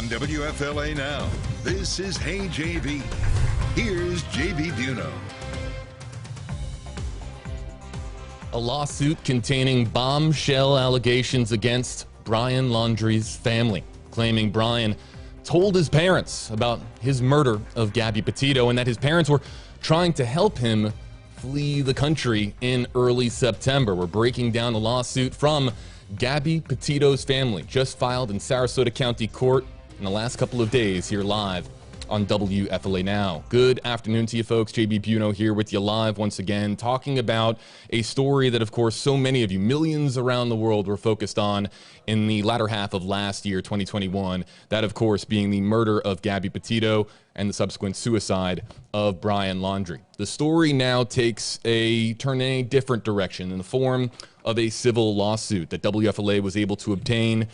On WFLA Now, this is Hey JB. Here's JB Biunno. A lawsuit containing bombshell allegations against Brian Laundrie's family, claiming Brian told his parents about his murder of Gabby Petito and that his parents were trying to help him flee the country in early September. We're breaking down the lawsuit from Gabby Petito's family, just filed in Sarasota County Court in the last couple of days, here live on WFLA Now. Good afternoon to you folks. JB Biunno here with you live once again, talking about a story that, of course, so many of you, millions around the world, were focused on in the latter half of last year, 2021. That, of course, being the murder of Gabby Petito and the subsequent suicide of Brian Laundrie. The story now takes a turn in a different direction in the form of a civil lawsuit that WFLA was able to obtain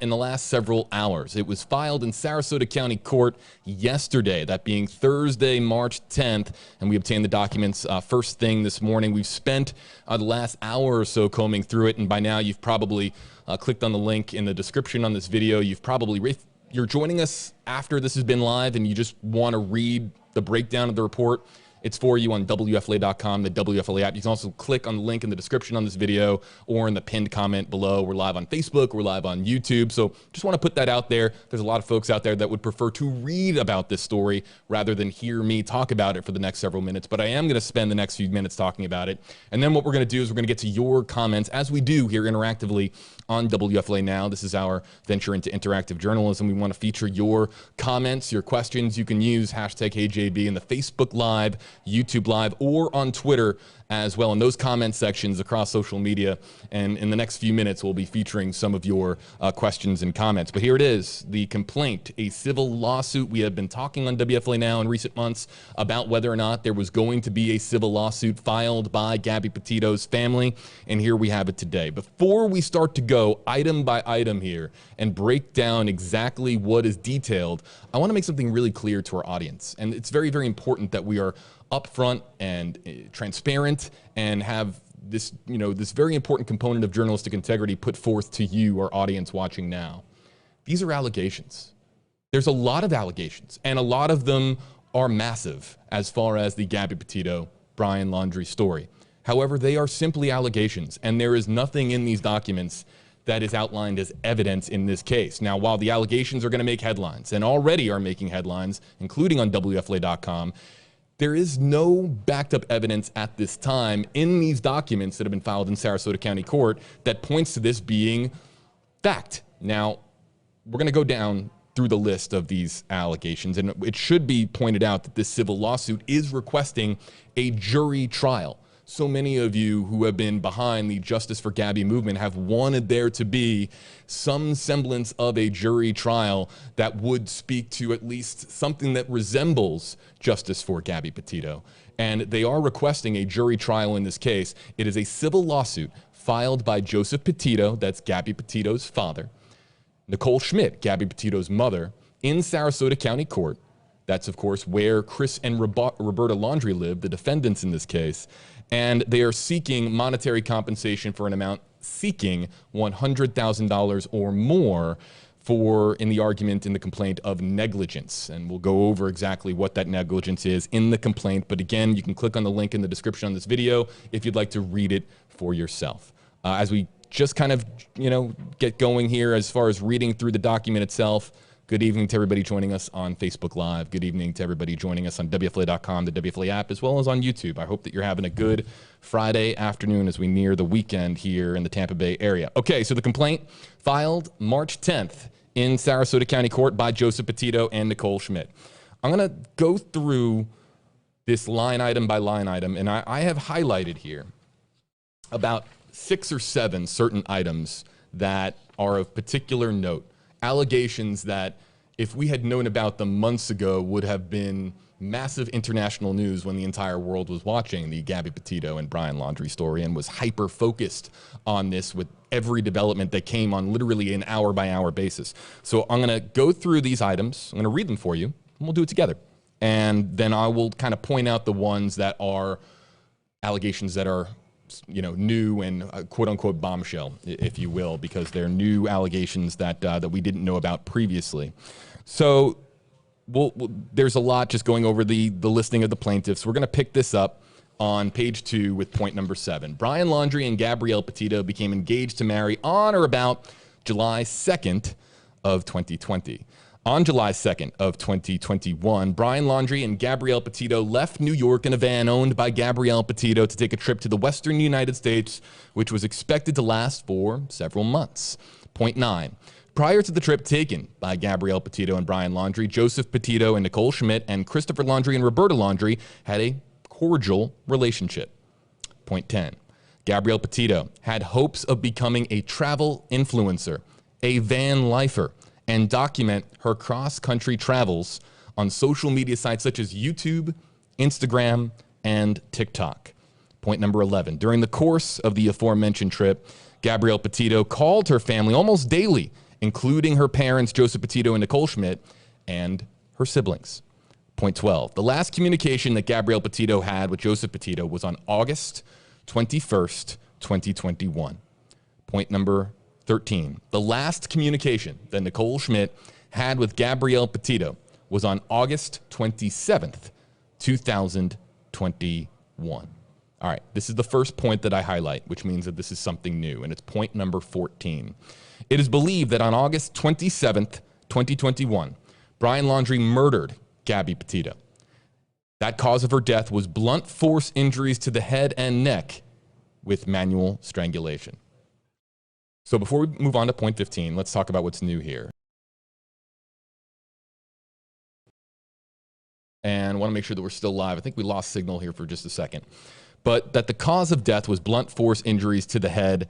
in the last several hours. It was filed in Sarasota County Court yesterday, that being Thursday, March 10th, and we obtained the documents first thing this morning. We've spent the last hour or so combing through it, and by now you've probably clicked on the link in the description on this video. You've probably, if you're joining us after this has been live and you just want to read the breakdown of the report, it's for you on WFLA.com, the WFLA app. You can also click on the link in the description on this video or in the pinned comment below. We're live on Facebook. We're live on YouTube. So just want to put that out there. There's a lot of folks out there that would prefer to read about this story rather than hear me talk about it for the next several minutes. But I am going to spend the next few minutes talking about it. And then what we're going to do is we're going to get to your comments, as we do here interactively on WFLA Now. This is our venture into interactive journalism. We want to feature your comments, your questions. You can use hashtag HeyJB in the Facebook Live, YouTube Live, or on Twitter as well in those comment sections across social media. And in the next few minutes, we'll be featuring some of your questions and comments. But here it is, the complaint, a civil lawsuit. We have been talking on WFLA Now in recent months about whether or not there was going to be a civil lawsuit filed by Gabby Petito's family. And here we have it today. Before we start to go item by item here and break down exactly what is detailed, I want to make something really clear to our audience. And it's very, very important that we are upfront and transparent and have this, this very important component of journalistic integrity put forth to you, our audience watching now. These are allegations. There's a lot of allegations, and a lot of them are massive as far as the Gabby Petito, Brian Laundrie story. However, they are simply allegations, and there is nothing in these documents that is outlined as evidence in this case. Now, while the allegations are going to make headlines, and already are making headlines, including on WFLA.com, there is no backed up evidence at this time in these documents that have been filed in Sarasota County Court that points to this being fact. Now, we're going to go down through the list of these allegations, and it should be pointed out that this civil lawsuit is requesting a jury trial. So many of you who have been behind the Justice for Gabby movement have wanted there to be some semblance of a jury trial that would speak to at least something that resembles justice for Gabby Petito. And they are requesting a jury trial in this case. It is a civil lawsuit filed by Joseph Petito, that's Gabby Petito's father, Nicole Schmidt, Gabby Petito's mother, in Sarasota County Court. That's, of course, where Chris and Roberta Laundrie live, the defendants in this case. And they are seeking monetary compensation for an amount seeking $100,000 or more in the argument in the complaint of negligence. And we'll go over exactly what that negligence is in the complaint. But again, you can click on the link in the description on this video if you'd like to read it for yourself. As we just kind of, get going here as far as reading through the document itself, good evening to everybody joining us on Facebook Live. Good evening to everybody joining us on WFLA.com, the WFLA app, as well as on YouTube. I hope that you're having a good Friday afternoon as we near the weekend here in the Tampa Bay area. Okay, so the complaint filed March 10th in Sarasota County Court by Joseph Petito and Nicole Schmidt. I'm going to go through this line item by line item, and I have highlighted here about 6 or 7 certain items that are of particular note. Allegations that, if we had known about them months ago, would have been massive international news when the entire world was watching the Gabby Petito and Brian Laundrie story and was hyper-focused on this with every development that came on literally an hour-by-hour basis. So I'm going to go through these items. I'm going to read them for you, and we'll do it together. And then I will kind of point out the ones that are allegations that are new and quote unquote bombshell, if you will, because they're new allegations that we didn't know about previously. So there's a lot just going over the listing of the plaintiffs. We're going to pick this up on page 2 with point number 7. Brian Laundrie and Gabby Petito became engaged to marry on or about July 2nd of 2020. On July 2nd of 2021, Brian Laundrie and Gabby Petito left New York in a van owned by Gabby Petito to take a trip to the western United States, which was expected to last for several months. Point 9. Prior to the trip taken by Gabby Petito and Brian Laundrie, Joseph Petito and Nicole Schmidt and Christopher Laundrie and Roberta Laundrie had a cordial relationship. Point 10. Gabby Petito had hopes of becoming a travel influencer, a van lifer, and document her cross-country travels on social media sites such as YouTube, Instagram, and TikTok. Point number 11. During the course of the aforementioned trip, Gabby Petito called her family almost daily, including her parents, Joseph Petito and Nicole Schmidt, and her siblings. Point 12. The last communication that Gabby Petito had with Joseph Petito was on August 21st, 2021. Point number 13. The last communication that Nicole Schmidt had with Gabby Petito was on August 27th, 2021. All right, this is the first point that I highlight, which means that this is something new, and it's point number 14. It is believed that on August 27th, 2021, Brian Laundrie murdered Gabby Petito. That cause of her death was blunt force injuries to the head and neck with manual strangulation. So before we move on to point 15, let's talk about what's new here. And I want to make sure that we're still live. I think we lost signal here for just a second. But that the cause of death was blunt force injuries to the head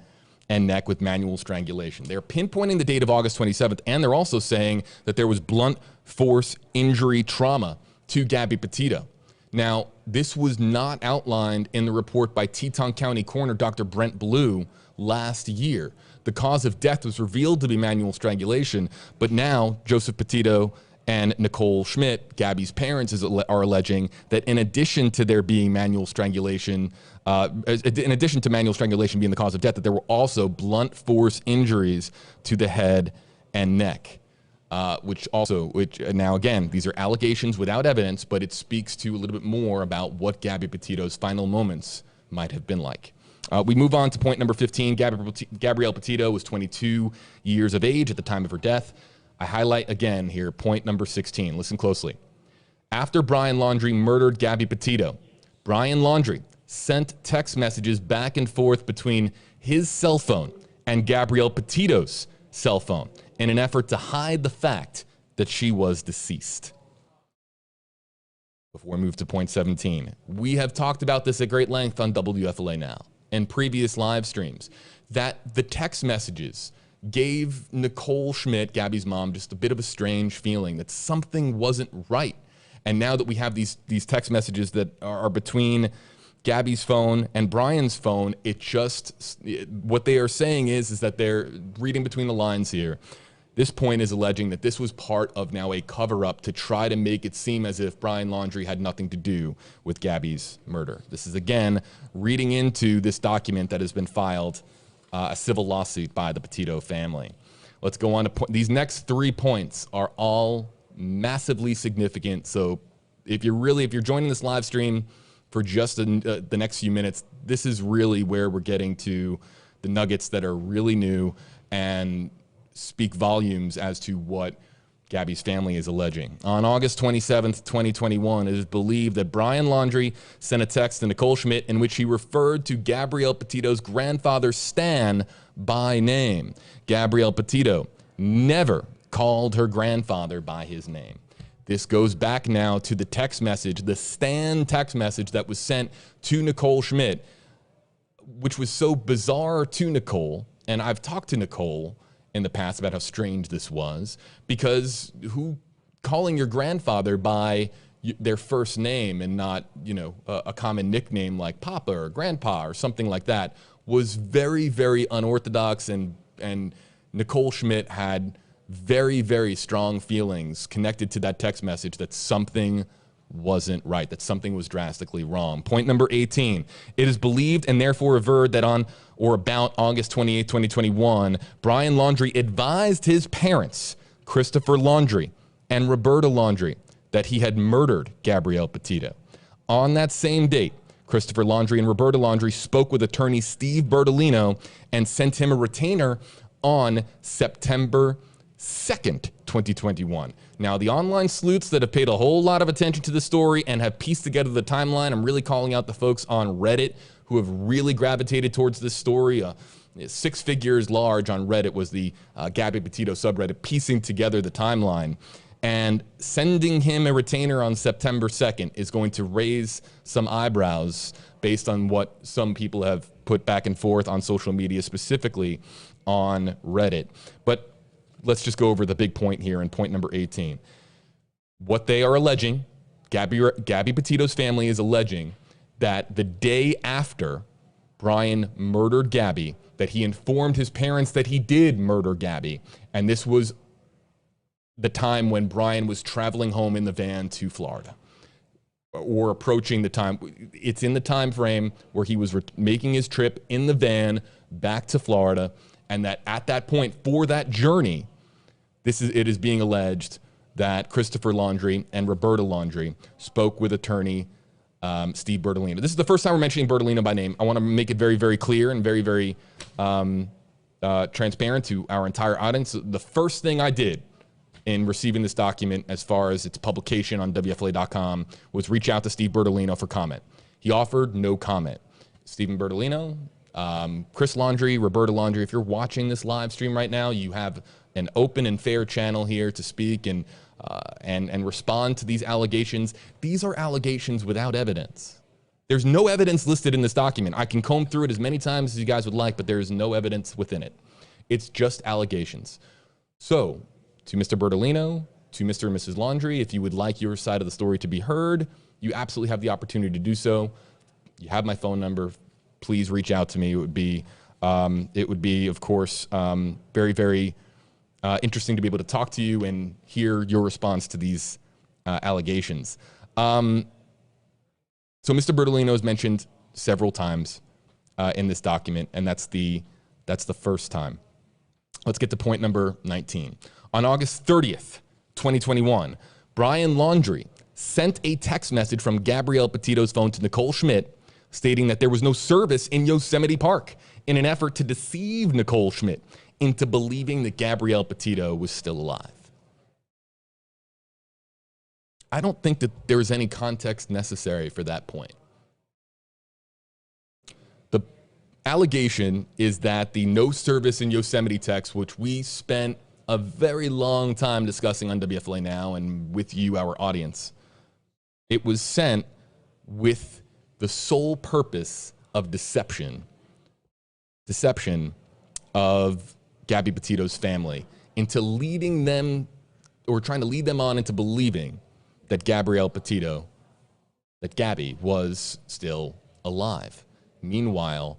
and neck with manual strangulation. They're pinpointing the date of August 27th, and they're also saying that there was blunt force injury trauma to Gabby Petito. Now, this was not outlined in the report by Teton County Coroner Dr. Brent Blue last year. The cause of death was revealed to be manual strangulation, but now Joseph Petito and Nicole Schmidt, Gabby's parents, are alleging that in addition to there being manual strangulation, in addition to manual strangulation being the cause of death, that there were also blunt force injuries to the head and neck. Which now again, these are allegations without evidence, but it speaks to a little bit more about what Gabby Petito's final moments might have been like. We move on to point number 15. Gabby Petito was 22 years of age at the time of her death. I highlight again here point number 16. Listen closely. After Brian Laundrie murdered Gabby Petito, Brian Laundrie sent text messages back and forth between his cell phone and Gabby Petito's cell phone in an effort to hide the fact that she was deceased. Before we move to point 17, we have talked about this at great length on WFLA Now and previous live streams, that the text messages gave Nicole Schmidt, Gabby's mom, just a bit of a strange feeling that something wasn't right. And now that we have these text messages that are between Gabby's phone and Brian's phone, what they are saying is that they're reading between the lines here. This point is alleging that this was part of now a cover-up to try to make it seem as if Brian Laundrie had nothing to do with Gabby's murder. This is, again, reading into this document that has been filed, a civil lawsuit by the Petito family. Let's go on to these next 3 points are all massively significant. So if you're joining this live stream for just the next few minutes, this is really where we're getting to the nuggets that are really new and speak volumes as to what Gabby's family is alleging. On August 27th, 2021, it is believed that Brian Laundrie sent a text to Nicole Schmidt in which he referred to Gabby Petito's grandfather, Stan, by name. Gabby Petito never called her grandfather by his name. This goes back now to the text message, the Stan text message that was sent to Nicole Schmidt, which was so bizarre to Nicole. And I've talked to Nicole in the past about how strange this was, because calling your grandfather by their first name and not, a common nickname like Papa or Grandpa or something like that was very, very unorthodox, and Nicole Schmidt had very, very strong feelings connected to that text message that something wasn't right, that something was drastically wrong. Point number 18, it is believed and therefore averred that on or about August 28, 2021, Brian Laundrie advised his parents, Christopher Laundrie and Roberta Laundrie, that he had murdered Gabrielle Petito. On that same date, Christopher Laundrie and Roberta Laundrie spoke with attorney Steve Bertolino and sent him a retainer on September 2nd, 2021. Now, the online sleuths that have paid a whole lot of attention to the story and have pieced together the timeline, I'm really calling out the folks on Reddit who have really gravitated towards this story. 6 figures large on Reddit was the Gabby Petito subreddit, piecing together the timeline. And sending him a retainer on September 2nd is going to raise some eyebrows based on what some people have put back and forth on social media, specifically on Reddit. But let's just go over the big point here in point number 18. What they are alleging, Gabby Petito's family is alleging that the day after Brian murdered Gabby, that he informed his parents that he did murder Gabby. And this was the time when Brian was traveling home in the van to Florida, or approaching the time. It's in the time frame where he was making his trip in the van back to Florida, and that at that point for that journey, it is being alleged that Christopher Laundrie and Roberta Laundrie spoke with attorney Steve Bertolino. This is the first time we're mentioning Bertolino by name. I want to make it very, very clear and very, very transparent to our entire audience. The first thing I did in receiving this document, as far as its publication on WFLA.com, was reach out to Steve Bertolino for comment. He offered no comment. Stephen Bertolino, Chris Laundrie, Roberta Laundrie, if you're watching this live stream right now, you have an open and fair channel here to speak and respond to these allegations. These are allegations without evidence. There's no evidence listed in this document. I can comb through it as many times as you guys would like, but there is no evidence within it. It's just allegations. So, to Mr. Bertolino, to Mr. and Mrs. Laundrie, if you would like your side of the story to be heard, you absolutely have the opportunity to do so. You have my phone number. Please reach out to me. It would be, of course, very, very interesting to be able to talk to you and hear your response to these allegations. So Mr. Bertolino is mentioned several times in this document, and that's the first time. Let's get to point number 19. On August 30th, 2021, Brian Laundrie sent a text message from Gabrielle Petito's phone to Nicole Schmidt stating that there was no service in Yosemite Park in an effort to deceive Nicole Schmidt into believing that Gabrielle Petito was still alive. I don't think that there's any context necessary for that point. The allegation is that the no service in Yosemite text, which we spent a very long time discussing on WFLA Now and with you, our audience, it was sent with the sole purpose of deception of Gabby Petito's family into leading them, or trying to lead them on into believing that Gabrielle Petito, that Gabby was still alive. Meanwhile,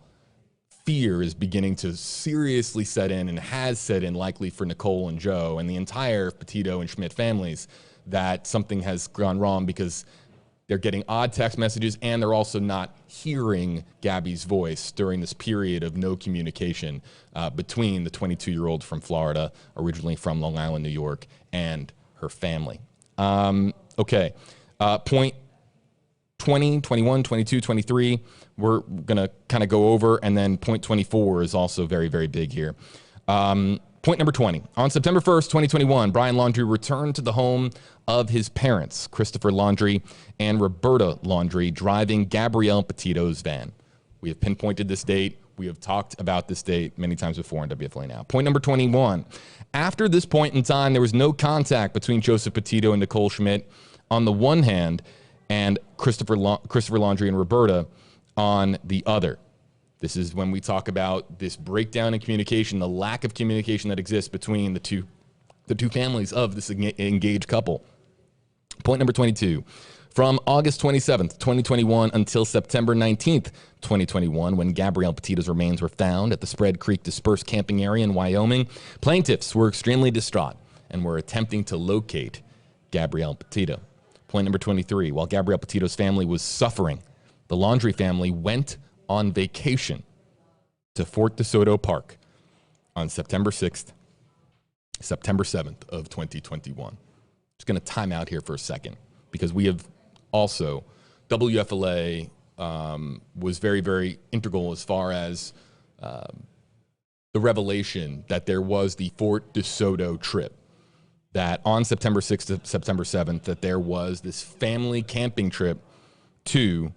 fear is beginning to seriously set in, and has set in likely for Nicole and Joe and the entire Petito and Schmidt families, that something has gone wrong because they're getting odd text messages and they're also not hearing Gabby's voice during this period of no communication between the 22-year-old from Florida, originally from Long Island, New York, and her family. Okay, point 20, 21, 22, 23, we're going to kind of go over, and then point 24 is also very, very big here. Point number 20. On September 1st, 2021, Brian Laundrie returned to the home of his parents, Christopher Laundrie and Roberta Laundrie, driving Gabrielle Petito's van. We have pinpointed this date. We have talked about this date many times before on WFLA Now. Point number 21. After this point in time, there was no contact between Joseph Petito and Nicole Schmidt on the one hand, and Christopher Laundrie and Roberta on the other. This is when we talk about this breakdown in communication, the lack of communication that exists between the two families of this engaged couple. Point number 22. From August 27th, 2021 until September 19th, 2021, when Gabrielle Petito's remains were found at the Spread Creek dispersed camping area in Wyoming, plaintiffs were extremely distraught and were attempting to locate Gabrielle Petito. Point number 23, while Gabrielle Petito's family was suffering, the Laundrie family went on vacation to Fort DeSoto Park on September 6th, September 7th of 2021. Just going to time out here for a second because we have also, WFLA was very, very integral as far as the revelation that there was the Fort DeSoto trip, that on September 6th to September 7th, that there was this family camping trip to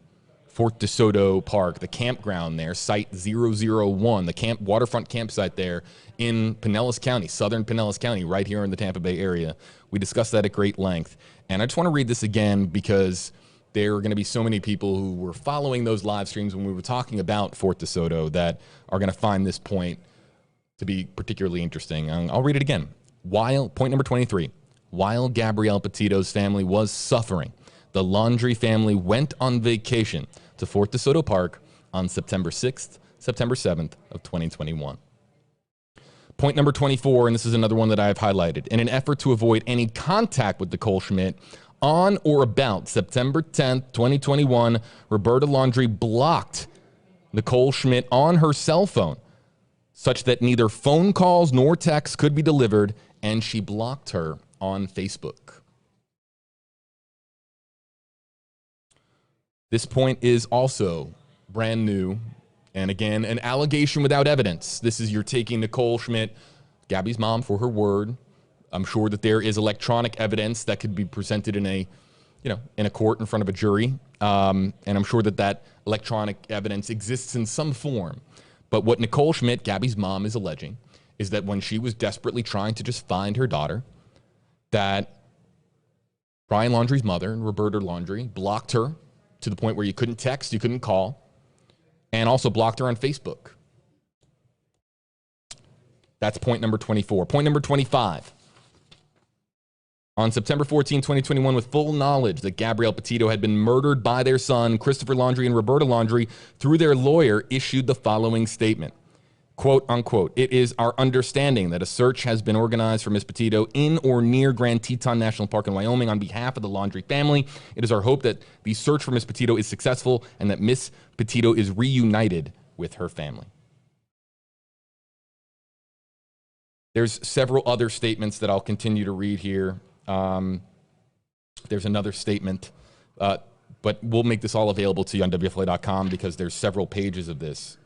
Fort DeSoto Park, the campground there, Site 001, the waterfront campsite there in Pinellas County, southern Pinellas County, right here in the Tampa Bay area. We discussed that at great length. And I just want to read this again because there are going to be so many people who were following those live streams when we were talking about Fort DeSoto that are going to find this point to be particularly interesting. I'll read it again. Point number 23, while Gabrielle Petito's family was suffering, the Laundrie family went on vacation to Fort DeSoto Park on September 6th, September 7th of 2021. Point number 24, and this is another one that I have highlighted. In an effort to avoid any contact with Nicole Schmidt, on or about September 10th, 2021, Roberta Laundrie blocked Nicole Schmidt on her cell phone, such that neither phone calls nor texts could be delivered, and she blocked her on Facebook. This point is also brand new, and again, an allegation without evidence. This is you're taking Nicole Schmidt, Gabby's mom, for her word. I'm sure that there is electronic evidence that could be presented in a court in front of a jury, and I'm sure that that electronic evidence exists in some form. But what Nicole Schmidt, Gabby's mom, is alleging is that when she was desperately trying to just find her daughter, that Brian Laundrie's mother, Roberta Laundrie, blocked her to the point where you couldn't text, you couldn't call, and also blocked her on Facebook. That's point number 24. Point number 25. On September 14, 2021, with full knowledge that Gabrielle Petito had been murdered by their son, Christopher Laundrie, and Roberta Laundrie, through their lawyer, issued the following statement. Quote, unquote, "It is our understanding that a search has been organized for Ms. Petito in or near Grand Teton National Park in Wyoming on behalf of the Laundrie family. It is our hope that the search for Ms. Petito is successful and that Ms. Petito is reunited with her family." There's several other statements that I'll continue to read here. There's another statement, but we'll make this all available to you on WFLA.com because there's several pages of this.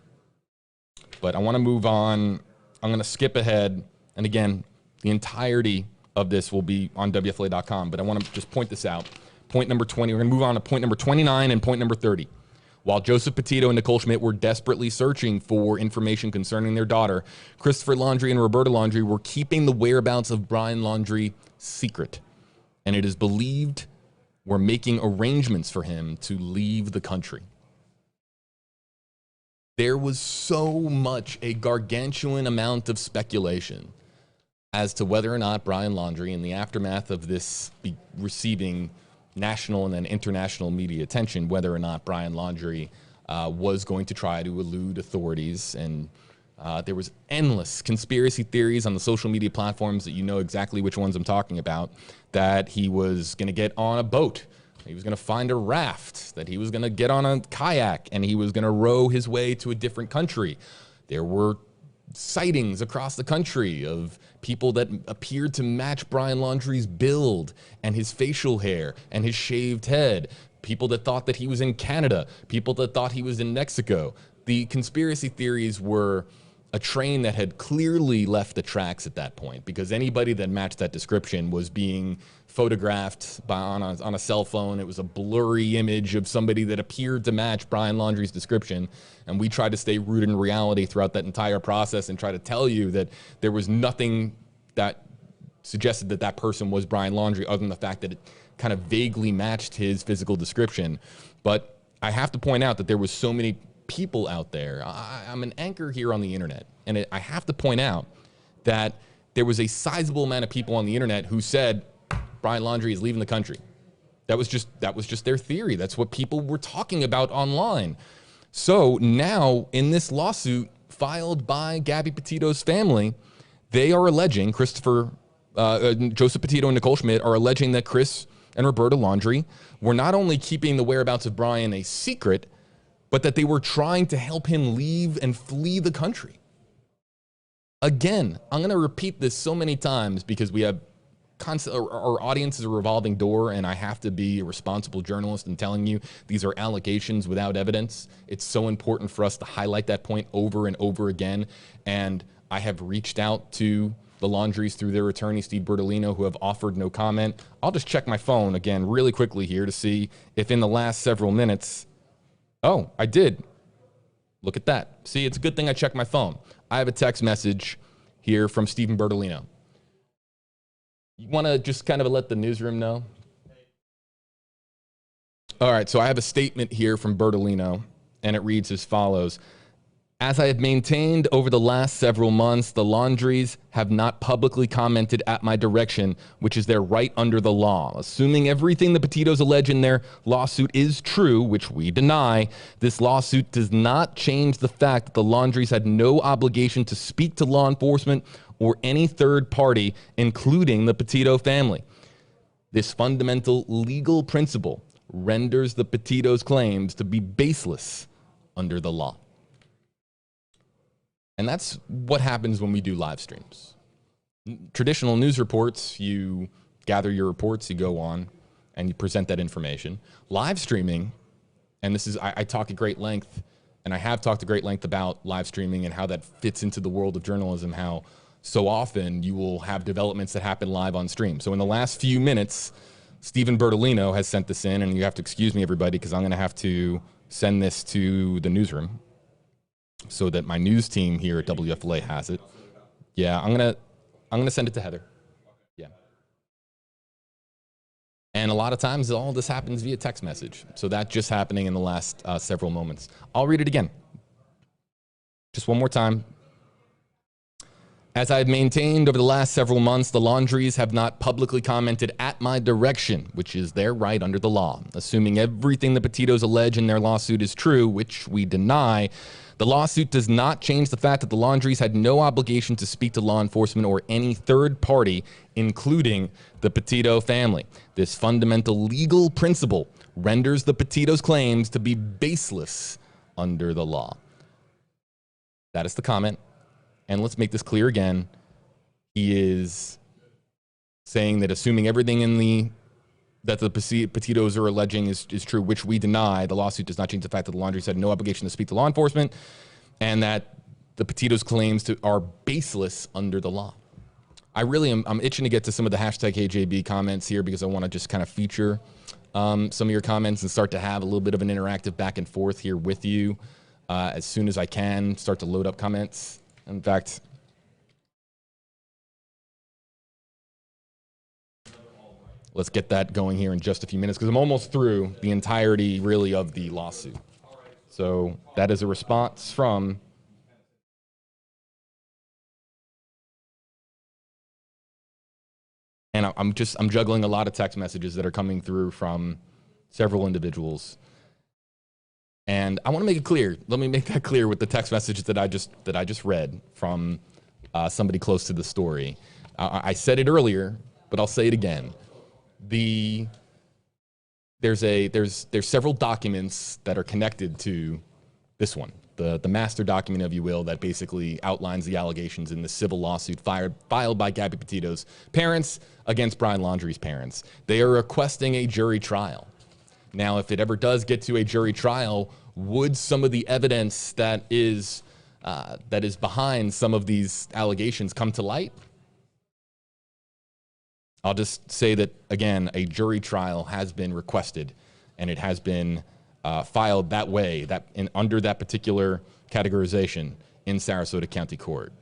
But I want to move on. I'm going to skip ahead. And again, the entirety of this will be on WFLA.com, but I want to just point this out. Point number 20, we're going to move on to point number 29 and point number 30. While Joseph Petito and Nicole Schmidt were desperately searching for information concerning their daughter, Christopher Laundrie and Roberta Laundrie were keeping the whereabouts of Brian Laundrie secret. And it is believed were making arrangements for him to leave the country. There was so much, a gargantuan amount of speculation as to whether or not Brian Laundrie, in the aftermath of this receiving national and then international media attention, whether or not Brian Laundrie was going to try to elude authorities. And there was endless conspiracy theories on the social media platforms that you know exactly which ones I'm talking about, that he was going to get on a boat, he was going to find a raft, that he was going to get on a kayak, and he was going to row his way to a different country. There were sightings across the country of people that appeared to match Brian Laundrie's build and his facial hair and his shaved head. People that thought that he was in Canada, people that thought he was in Mexico. The conspiracy theories were a train that had clearly left the tracks at that point, because anybody that matched that description was being photographed on a cell phone. It was a blurry image of somebody that appeared to match Brian Laundrie's description. And we tried to stay rooted in reality throughout that entire process and try to tell you that there was nothing that suggested that that person was Brian Laundrie other than the fact that it kind of vaguely matched his physical description. But I have to point out that there was so many people out there. I'm an anchor here on the internet, and I have to point out that there was a sizable amount of people on the internet who said Brian Laundrie is leaving the country. That was just their theory. That's what people were talking about online. So now in this lawsuit filed by Gabby Petito's family, they are alleging Joseph Petito and Nicole Schmidt are alleging that and Roberta Laundrie were not only keeping the whereabouts of Brian a secret, but that they were trying to help him leave and flee the country. Again, I'm going to repeat this so many times because we have our audience is a revolving door, and I have to be a responsible journalist in telling you these are allegations without evidence. It's so important for us to highlight that point over and over again. And I have reached out to the Laundries through their attorney, Steve Bertolino, who have offered no comment. I'll just check my phone again really quickly here to see if in the last several minutes, oh, I did. Look at that. See, it's a good thing I checked my phone. I have a text message here from Stephen Bertolino. You want to just kind of let the newsroom know? All right, so I have a statement here from Bertolino, and it reads as follows. As I have maintained over the last several months, the Laundries have not publicly commented at my direction, which is their right under the law. Assuming everything the Petitos allege in their lawsuit is true, which we deny, this lawsuit does not change the fact that the Laundries had no obligation to speak to law enforcement or any third party, including the Petito family. This fundamental legal principle renders the Petitos' claims to be baseless under the law. And that's what happens when we do live streams. Traditional news reports, you gather your reports, you go on, and you present that information. Live streaming, and this is, I talk at great length, and I have talked at great length about live streaming and how that fits into the world of journalism, how so often you will have developments that happen live on stream. So in the last few minutes, Stephen Bertolino has sent this in, and you have to excuse me, everybody, because I'm going to have to send this to the newsroom so that my news team here at WFLA has it. Yeah, I'm gonna send it to Heather. Yeah. And a lot of times, all this happens via text message. So that's just happening in the last several moments. I'll read it again. Just one more time. As I've maintained over the last several months, the Laundries have not publicly commented at my direction, which is their right under the law. Assuming everything the Petitos allege in their lawsuit is true, which we deny, the lawsuit does not change the fact that the Laundries had no obligation to speak to law enforcement or any third party, including the Petito family. This fundamental legal principle renders the Petitos' claims to be baseless under the law. That is the comment. And let's make this clear again. He is saying that assuming everything that the Petitos are alleging is true, which we deny, the lawsuit does not change the fact that the Laundries had no obligation to speak to law enforcement and that the Petitos' claims are baseless under the law. I'm itching to get to some of the hashtag HeyJB comments here because I want to just kind of feature some of your comments and start to have a little bit of an interactive back and forth here with you as soon as I can, start to load up comments. In fact, let's get that going here in just a few minutes because I'm almost through the entirety, really, of the lawsuit. So that is a response from and I'm juggling a lot of text messages that are coming through from several individuals. And I want to make it clear. Let me make that clear with the text messages that I just read from somebody close to the story. I said it earlier, but I'll say it again. There's several documents that are connected to this one, the master document, if you will, that basically outlines the allegations in the civil lawsuit filed by Gabby Petito's parents against Brian Laundrie's parents. They are requesting a jury trial. Now, if it ever does get to a jury trial, would some of the evidence that is behind some of these allegations come to light? I'll just say that, again, a jury trial has been requested, and it has been filed that way, under that particular categorization in Sarasota County Court.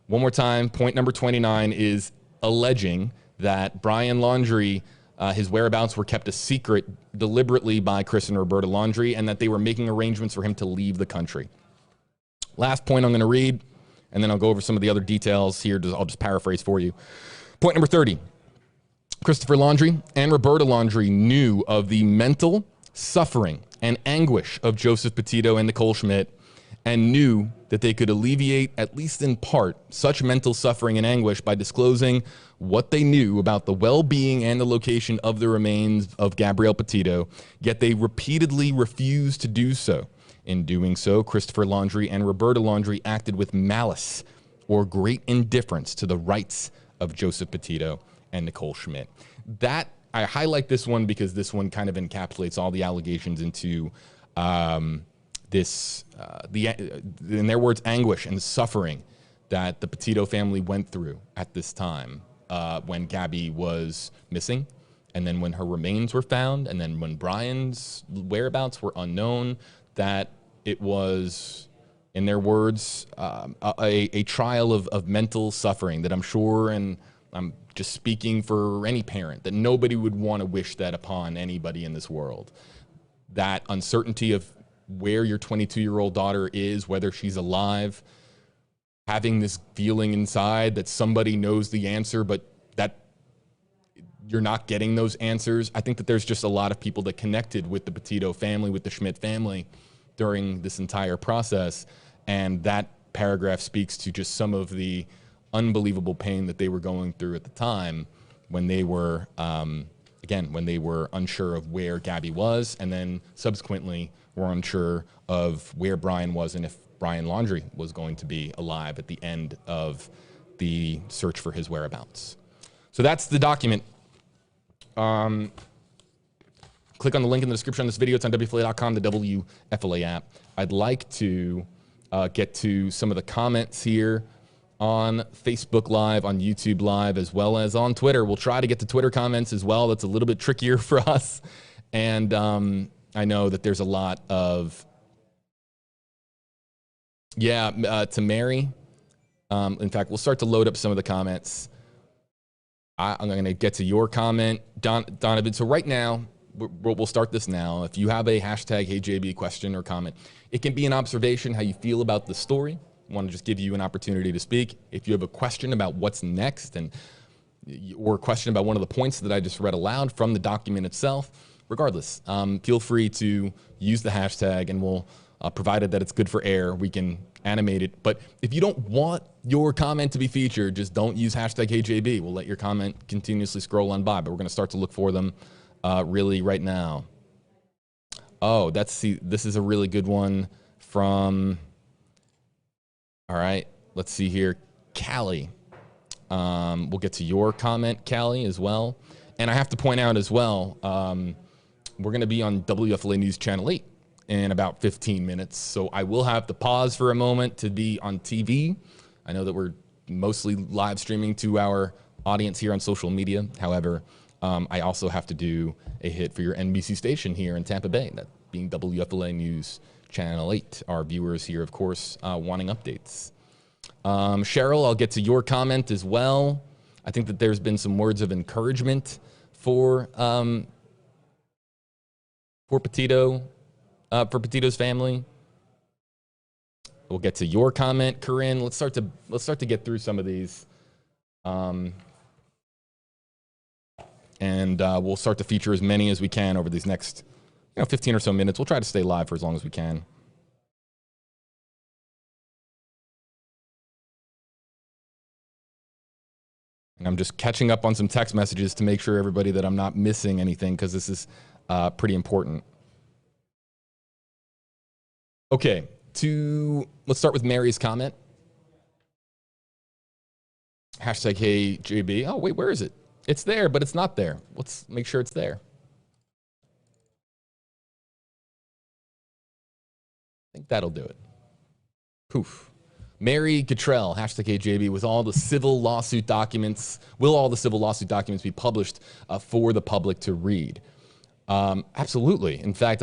One more time, point number 29 is alleging that Brian Laundrie, his whereabouts were kept a secret deliberately by Chris and Roberta Laundrie, and that they were making arrangements for him to leave the country. Last point I'm going to read, and then I'll go over some of the other details here. I'll just paraphrase for you. Point number 30. Christopher Laundrie and Roberta Laundrie knew of the mental suffering and anguish of Joseph Petito and Nicole Schmidt and knew that they could alleviate, at least in part, such mental suffering and anguish by disclosing what they knew about the well-being and the location of the remains of Gabrielle Petito, yet they repeatedly refused to do so. In doing so, Christopher Laundrie and Roberta Laundrie acted with malice or great indifference to the rights of Joseph Petito and Nicole Schmidt. That, I highlight this one because this one kind of encapsulates all the allegations into in their words, anguish and suffering that the Petito family went through at this time when Gabby was missing, and then when her remains were found, and then when Brian's whereabouts were unknown, that it was, in their words, a trial of mental suffering that I'm sure, and I'm just speaking for any parent, that nobody would want to wish that upon anybody in this world. That uncertainty of where your 22-year-old daughter is, whether she's alive, having this feeling inside that somebody knows the answer, but that you're not getting those answers. I think that there's just a lot of people that connected with the Petito family, with the Schmidt family during this entire process. And that paragraph speaks to just some of the unbelievable pain that they were going through at the time when they were, again, when they were unsure of where Gabby was, and then subsequently were unsure of where Brian was and if Brian Laundrie was going to be alive at the end of the search for his whereabouts. So that's the document. Click on the link in the description of this video. It's on WFLA.com, the WFLA app. I'd like to get to some of the comments here on Facebook Live, on YouTube Live, as well as on Twitter. We'll try to get to Twitter comments as well. That's a little bit trickier for us. And I know that there's a lot of, to Mary. In fact, we'll start to load up some of the comments. I'm going to get to your comment, Donovan. So right now, we'll start this now. If you have a hashtag HeyJB question or comment, it can be an observation, how you feel about the story. I want to just give you an opportunity to speak. If you have a question about what's next, or a question about one of the points that I just read aloud from the document itself, regardless, feel free to use the hashtag, and we'll, provided that it's good for air, we can animate it. But if you don't want your comment to be featured, just don't use hashtag HeyJB. We'll let your comment continuously scroll on by, but we're going to start to look for them really right now. Oh, this is a really good one from, all right, let's see here, Callie. We'll get to your comment, Callie, as well. And I have to point out as well, we're going to be on WFLA News Channel 8 in about 15 minutes. So I will have to pause for a moment to be on TV. I know that we're mostly live streaming to our audience here on social media. However, I also have to do a hit for your NBC station here in Tampa Bay, that being WFLA News Channel 8. Our viewers here, of course, wanting updates. Cheryl, I'll get to your comment as well. I think that there's been some words of encouragement for Petito's family. We'll get to your comment, Corinne. Let's start to get through some of these, and we'll start to feature as many as we can over these next, 15 or so minutes. We'll try to stay live for as long as we can. And I'm just catching up on some text messages to make sure, everybody, that I'm not missing anything, because this is pretty important. Okay, let's start with Mary's comment. Hashtag HeyJB. Oh, wait, where is it? It's there, but it's not there. Let's make sure it's there. I think that'll do it. Poof. Mary Cottrell, hashtag HeyJB, with all the civil lawsuit documents. Will all the civil lawsuit documents be published for the public to read? Absolutely. In fact,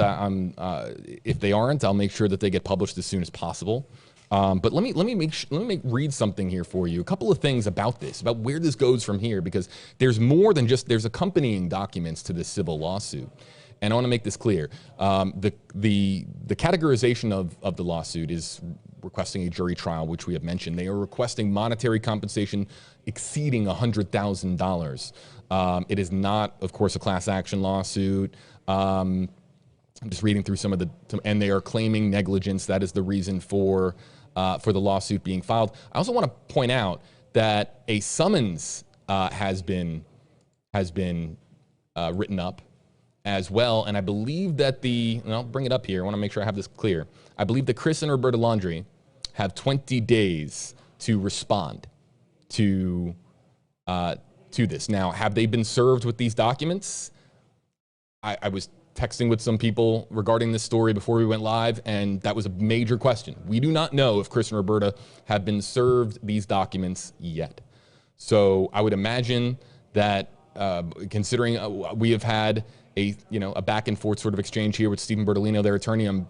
if they aren't, I'll make sure that they get published as soon as possible. But let me read something here for you. A couple of things about this, about where this goes from here, because there's more than just, there's accompanying documents to this civil lawsuit. And I want to make this clear. The categorization of the lawsuit is requesting a jury trial, which we have mentioned. They are requesting monetary compensation exceeding $100,000. It is not, of course, a class action lawsuit. I'm just reading through some of and they are claiming negligence. That is the reason for for the lawsuit being filed. I also want to point out that a summons has been written up as well, and I believe that and I'll bring it up here. I want to make sure I have this clear. I believe that Chris and Roberta Laundrie have 20 days to respond to this. Now, have they been served with these documents? I was texting with some people regarding this story before we went live, and that was a major question. We do not know if Chris and Roberta have been served these documents yet. So I would imagine that considering we have had a back and forth sort of exchange here with Stephen Bertolino, their attorney, I'm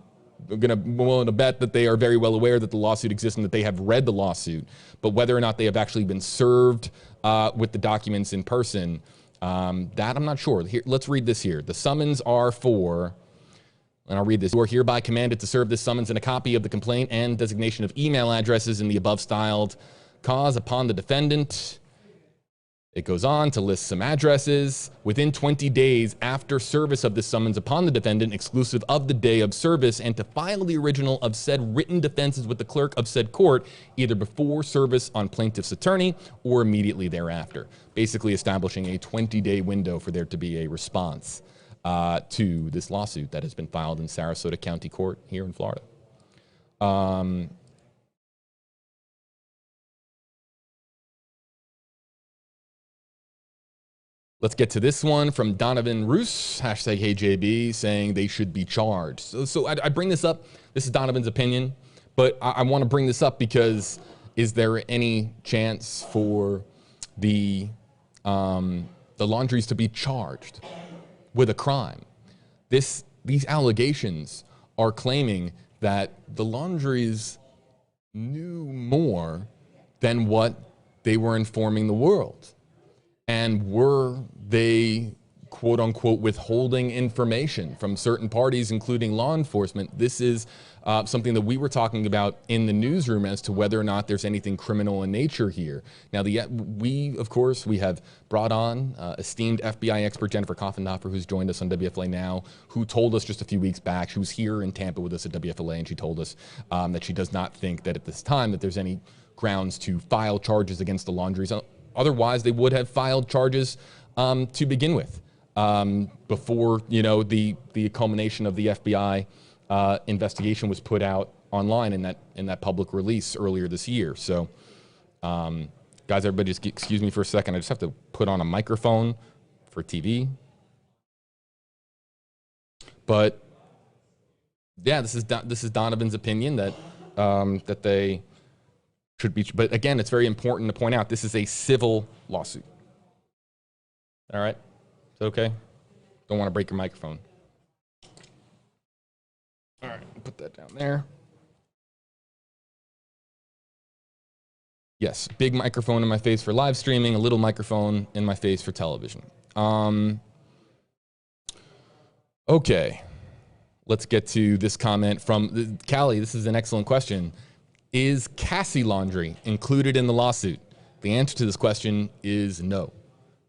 willing to bet that they are very well aware that the lawsuit exists and that they have read the lawsuit. But whether or not they have actually been served with the documents in person, that I'm not sure. Here, let's read this here. The summons are for, and I'll read this. You are hereby commanded to serve this summons and a copy of the complaint and designation of email addresses in the above styled cause upon the defendant. It goes on to list some addresses. Within 20 days after service of this summons upon the defendant, exclusive of the day of service, and to file the original of said written defenses with the clerk of said court, either before service on plaintiff's attorney or immediately thereafter. Basically establishing a 20-day window for there to be a response to this lawsuit that has been filed in Sarasota County Court here in Florida. Let's get to this one from Donovan Roos, hashtag HeyJB, saying they should be charged. So I bring this up. This is Donovan's opinion, but I want to bring this up because is there any chance for the Laundries to be charged with a crime? These allegations are claiming that the Laundries knew more than what they were informing the world. And were they, quote unquote, withholding information from certain parties, including law enforcement? This is something that we were talking about in the newsroom as to whether or not there's anything criminal in nature here. Now, we have brought on esteemed FBI expert Jennifer Koffendorfer, who's joined us on WFLA now, who told us just a few weeks back, she was here in Tampa with us at WFLA, and she told us that she does not think that at this time that there's any grounds to file charges against the Laundries. Otherwise, they would have filed charges to begin with before the culmination of the FBI investigation was put out online in that public release earlier this year. So, guys, everybody, just excuse me for a second. I just have to put on a microphone for TV. But yeah, this is Donovan's opinion that that they should be, but again, it's very important to point out this is a civil lawsuit. All right, is that okay? Don't want to break your microphone. All right, put that down there. Yes, big microphone in my face for live streaming, a little microphone in my face for television. Okay, let's get to this comment from Callie. This is an excellent question. Is Cassie Laundrie included in the lawsuit? The answer to this question is no.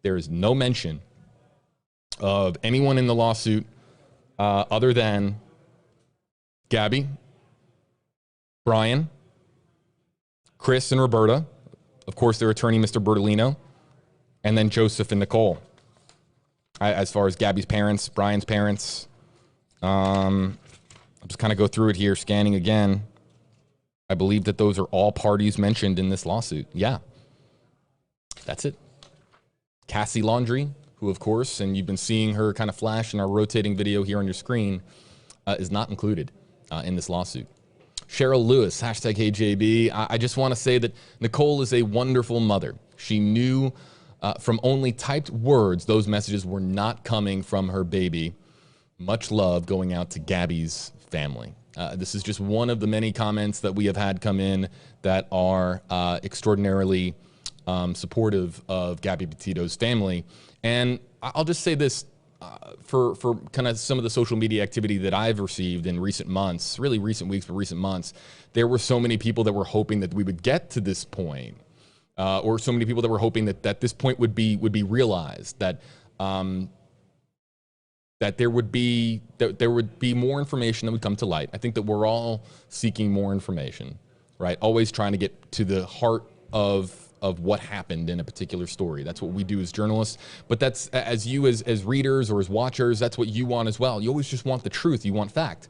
There is no mention of anyone in the lawsuit other than Gabby, Brian, Chris and Roberta, of course their attorney, Mr. Bertolino, and then Joseph and Nicole. As far as Gabby's parents, Brian's parents, I'll just kind of go through it here, scanning again. I believe that those are all parties mentioned in this lawsuit. Yeah, that's it. Cassie Laundrie, who of course, and you've been seeing her kind of flash in our rotating video here on your screen, is not included in this lawsuit. Cheryl Lewis, hashtag HeyJB. I just want to say that Nicole is a wonderful mother. She knew from only typed words those messages were not coming from her baby. Much love going out to Gabby's family. This is just one of the many comments that we have had come in that are extraordinarily supportive of Gabby Petito's family. And I'll just say this, for kind of some of the social media activity that I've received in recent months, really recent weeks, but recent months, there were so many people that were hoping that we would get to this point, or so many people that were hoping that this point would be realized, that there would be more information that would come to light. I think that we're all seeking more information. right? Always trying to get to the heart of what happened in a particular story. That's what we do as journalists. But that's, as you as readers or as watchers, that's what you want as well. You always just want the truth. You want fact.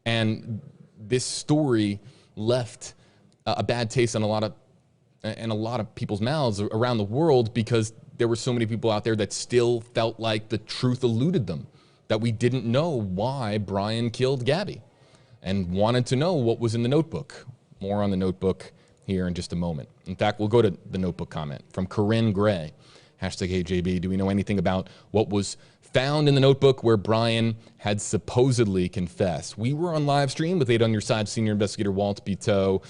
And this story left a bad taste on a lot of people's mouths around the world, because there were so many people out there that still felt like the truth eluded them, that we didn't know why Brian killed Gabby, and wanted to know what was in the notebook. More on the notebook here in just a moment. In fact, we'll go to the notebook comment from Corinne Gray. #HeyJB, do we know anything about what was found in the notebook where Brian had supposedly confessed? We were on live stream with 8 on Your Side senior investigator Walt Petito,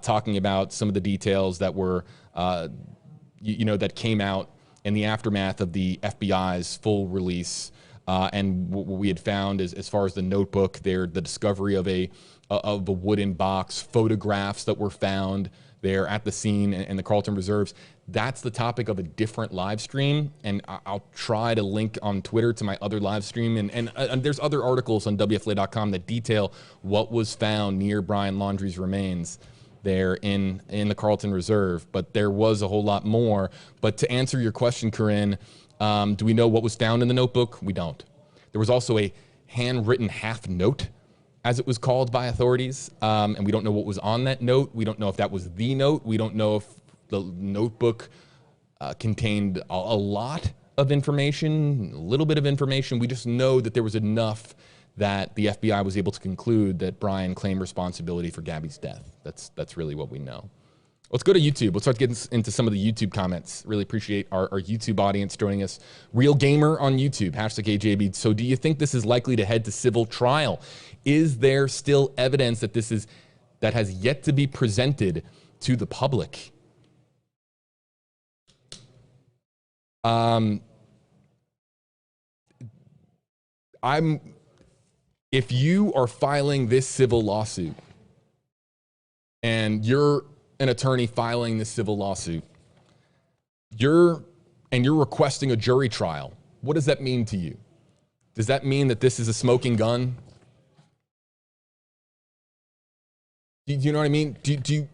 talking about some of the details that were, that came out in the aftermath of the FBI's full release. And what we had found is, as far as the notebook there, the discovery of a wooden box, photographs that were found there at the scene and the Carlton Reserves. That's the topic of a different live stream, and I'll try to link on Twitter to my other live stream. And there's other articles on WFLA.com that detail what was found near Brian Laundrie's remains there in the Carlton Reserve. But there was a whole lot more. But to answer your question, Corinne, do we know what was found in the notebook? We don't. There was also a handwritten half note, as it was called by authorities, and we don't know what was on that note. We don't know if that was the note. We don't know if the notebook contained a lot of information, a little bit of information. We just know that there was enough that the FBI was able to conclude that Brian claimed responsibility for Gabby's death. That's really what we know. Let's go to YouTube. Let's start getting into some of the YouTube comments. Really appreciate our YouTube audience joining us. Real Gamer on YouTube, #HeyJB. So do you think this is likely to head to civil trial? Is there still evidence that that has yet to be presented to the public? If you are filing this civil lawsuit, and you're an attorney filing this civil lawsuit, you're requesting a jury trial, what does that mean to you? Does that mean that this is a smoking gun? Do you know what I mean? Do you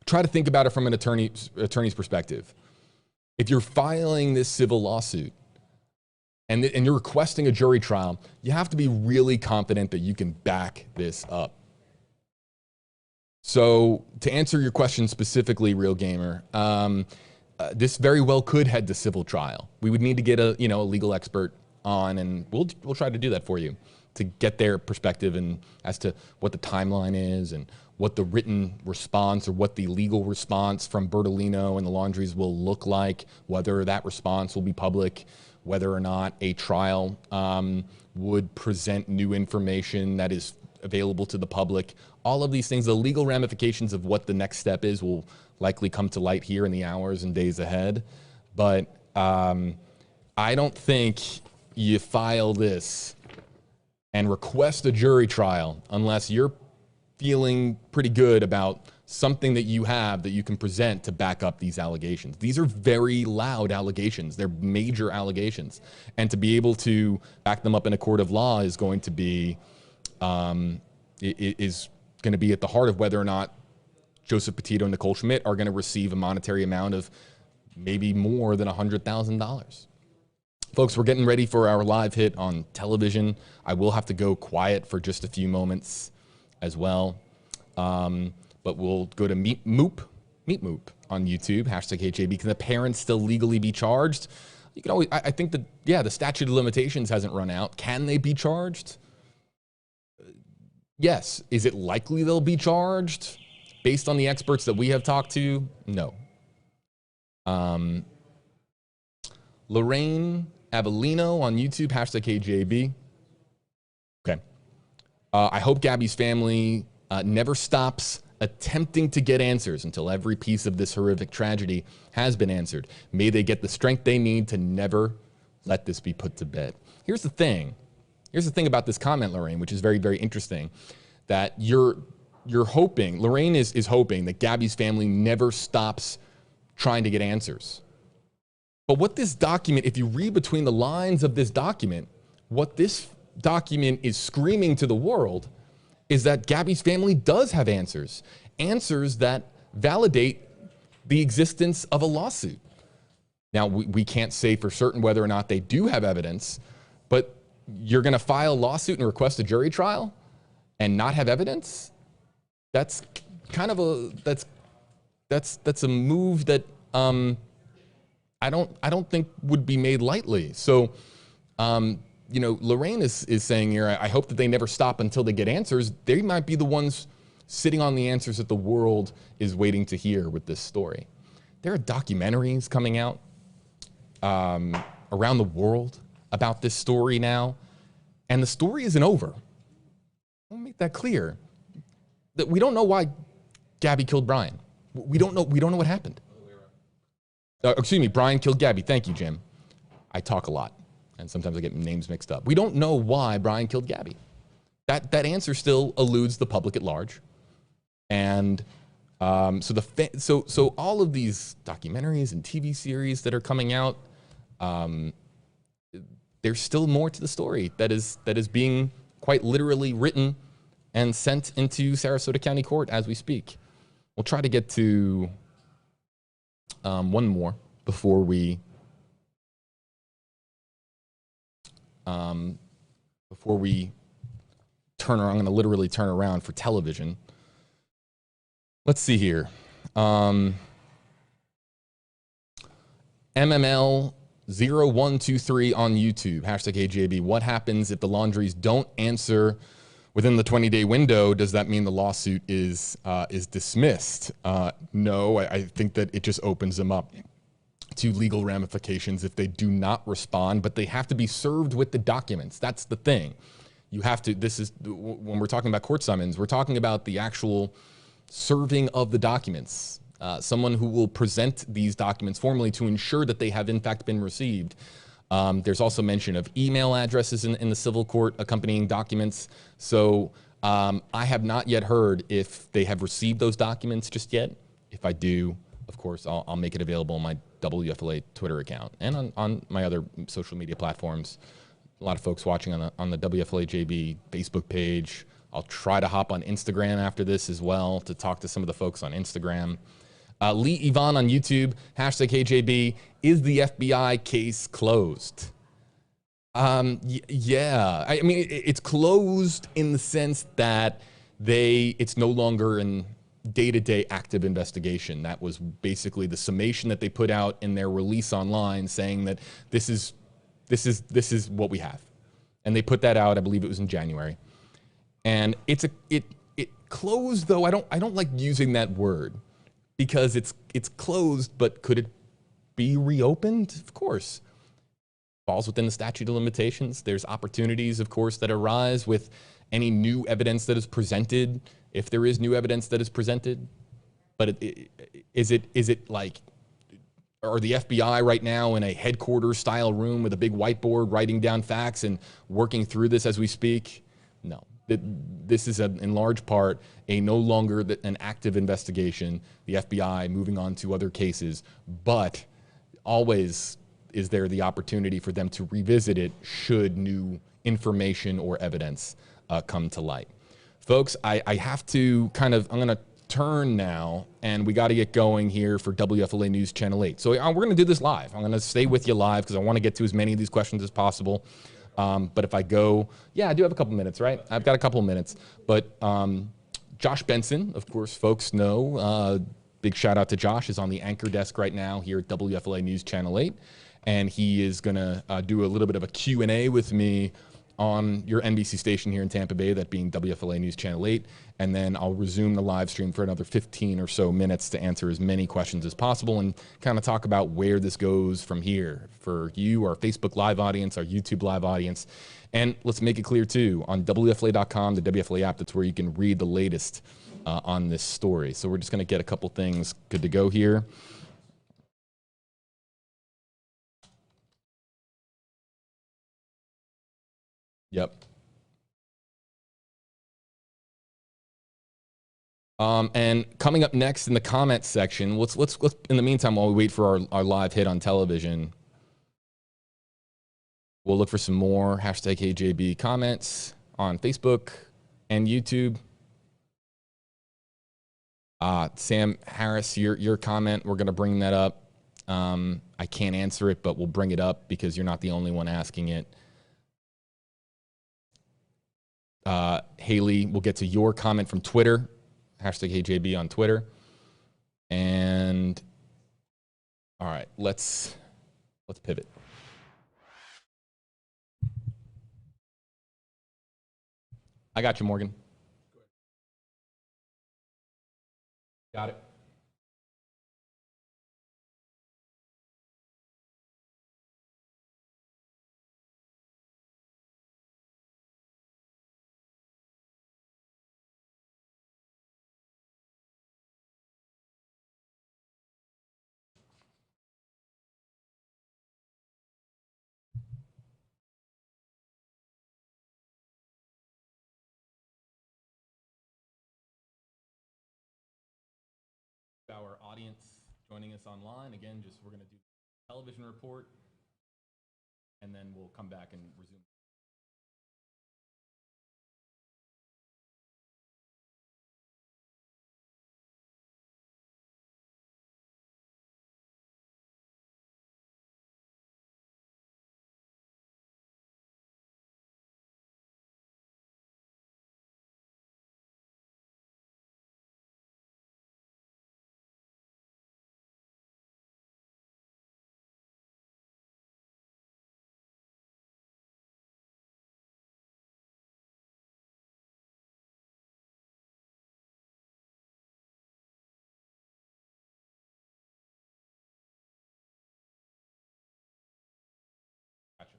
try to think about it from an attorney's perspective? If you're filing this civil lawsuit and you're requesting a jury trial, you have to be really confident that you can back this up. So to answer your question specifically, Real Gamer, this very well could head to civil trial. We would need to get a legal expert on, and we'll try to do that for you, to get their perspective and as to what the timeline is and what the written response or what the legal response from Bertolino and the Laundries will look like, whether that response will be public, whether or not a trial would present new information that is available to the public. All of these things, the legal ramifications of what the next step is, will likely come to light here in the hours and days ahead. But I don't think you file this and request a jury trial unless you're feeling pretty good about something that you have that you can present to back up these allegations. These are very loud allegations. They're major allegations. And to be able to back them up in a court of law is going to be is going to be at the heart of whether or not Joseph Petito and Nicole Schmidt are going to receive a monetary amount of maybe more than $100,000. Folks, we're getting ready for our live hit on television. I will have to go quiet for just a few moments as well. But we'll go to Meet Moop on YouTube, #HeyJB. Can the parents still legally be charged? You can always, I think that, yeah, the statute of limitations hasn't run out. Can they be charged? Yes. Is it likely they'll be charged? Based on the experts that we have talked to, no. Lorraine Avellino on YouTube, #HeyJB. Okay. I hope Gabby's family never stops attempting to get answers until every piece of this horrific tragedy has been answered. May they get the strength they need to never let this be put to bed. Here's the thing. Here's the thing about this comment, Lorraine, which is very, very interesting, that you're hoping, Lorraine is hoping that Gabby's family never stops trying to get answers. But what this document, if you read between the lines of this document, what this document is screaming to the world is that Gabby's family does have answers. answers that validate the existence of a lawsuit. Now, we can't say for certain whether or not they do have evidence, but you're going to file a lawsuit and request a jury trial and not have evidence? That's kind of that's a move that I don't think would be made lightly. So, you know, Lorraine is saying here, I hope that they never stop until they get answers. They might be the ones sitting on the answers that the world is waiting to hear with this story. There are documentaries coming out around the world about this story now, and the story isn't over. I'll make that clear. That we don't know why Gabby killed Brian. We don't know what happened. Excuse me, Brian killed Gabby. Thank you, Jim. I talk a lot, and sometimes I get names mixed up. We don't know why Brian killed Gabby. That answer still eludes the public at large, and so all of these documentaries and TV series that are coming out, there's still more to the story that is being quite literally written and sent into Sarasota County Court as we speak. We'll try to get to one more before we turn around. I'm going to literally turn around for television. Let's see here. MML0123 on YouTube, hashtag HJB. What happens if the Laundries don't answer within the 20-day window? Does that mean the lawsuit is dismissed? No, I think that it just opens them up to legal ramifications if they do not respond, but they have to be served with the documents. That's the thing. You have to, when we're talking about court summons, we're talking about the actual serving of the documents. Someone who will present these documents formally to ensure that they have in fact been received. There's also mention of email addresses in the civil court accompanying documents. So I have not yet heard if they have received those documents just yet. If I do, of course, I'll make it available on my WFLA Twitter account and on my other social media platforms. A lot of folks watching on the WFLA JB Facebook page. I'll try to hop on Instagram after this as well to talk to some of the folks on Instagram. Lee Yvonne on YouTube, hashtag KJB, is the FBI case closed? Yeah, I mean, it's closed in the sense that it's no longer in day-to-day active investigation. That was basically the summation that they put out in their release online saying that this is what we have. And they put that out, I believe it was in January. And it closed, though I don't like using that word, because it's closed, but could it be reopened? Of course. Falls within the statute of limitations. There's opportunities, of course, that arise with any new evidence that is presented, if there is new evidence that is presented. But is it like, are the FBI right now in a headquarters style room with a big whiteboard writing down facts and working through this as we speak? No. This is in large part no longer an active investigation, the FBI moving on to other cases, but always is there the opportunity for them to revisit it should new information or evidence come to light. Folks, I have to I'm going to turn now, and we got to get going here for WFLA News Channel 8. So we're going to do this live. I'm going to stay with you live because I want to get to as many of these questions as possible. But if I go, yeah, I do have a couple minutes, right? I've got a couple of minutes. But Josh Benson, of course, folks know, big shout out to Josh, is on the anchor desk right now here at WFLA News Channel 8. And he is going to do a little bit of a Q&A with me on your NBC station here in Tampa Bay, that being WFLA News Channel 8. And then I'll resume the live stream for another 15 or so minutes to answer as many questions as possible and kind of talk about where this goes from here for you, our Facebook Live audience, our YouTube Live audience. And let's make it clear, too, on WFLA.com, the WFLA app, that's where you can read the latest on this story. So we're just going to get a couple things good to go here. Yep. And coming up next in the comments section, let's in the meantime, while we wait for our live hit on television, we'll look for some more hashtag KJB comments on Facebook and YouTube. Sam Harris, your comment, we're going to bring that up. I can't answer it, but we'll bring it up because you're not the only one asking it. Haley, we'll get to your comment from Twitter, #HeyJB on Twitter. And all right, let's pivot. I got you, Morgan. Got it. Our audience joining us online again, we're going to do a television report, and then we'll come back and resume. Gotcha.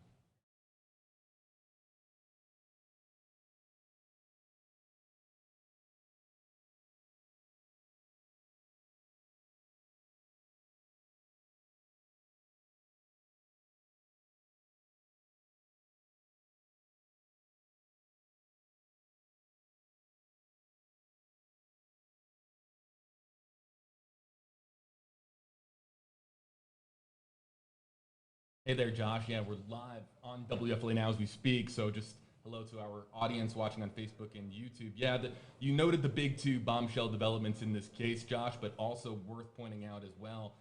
Hey there, Josh. Yeah, we're live on WFLA now as we speak. So just hello to our audience watching on Facebook and YouTube. Yeah, you noted the big two bombshell developments in this case, Josh, but also worth pointing out as well.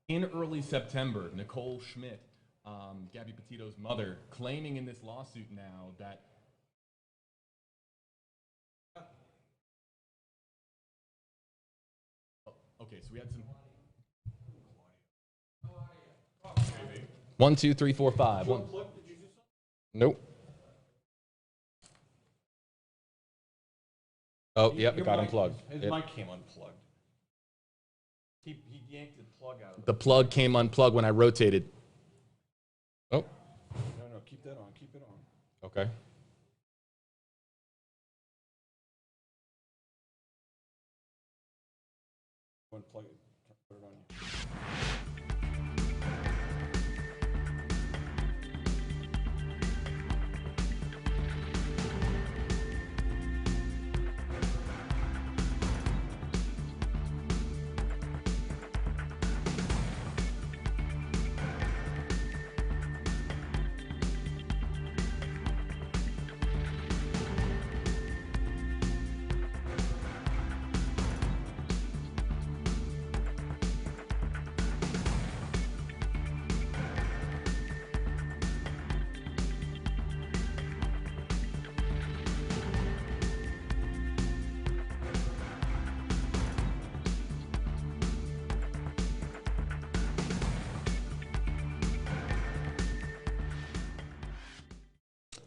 In early September, Nicole Schmidt, Gabby Petito's mother, claiming in this lawsuit now that okay, so we had some 1, 2, 3, 4, 5. Nope. Oh, yep, it got unplugged. His mic came unplugged. He yanked the plug out. The plug came unplugged when I rotated. Oh. No, keep that on. Keep it on. Okay. Unplug it. Put it on you.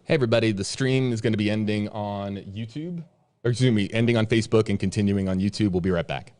Hey everybody, the stream is going to be ending on YouTube, or excuse me, ending on Facebook and continuing on YouTube. We'll be right back.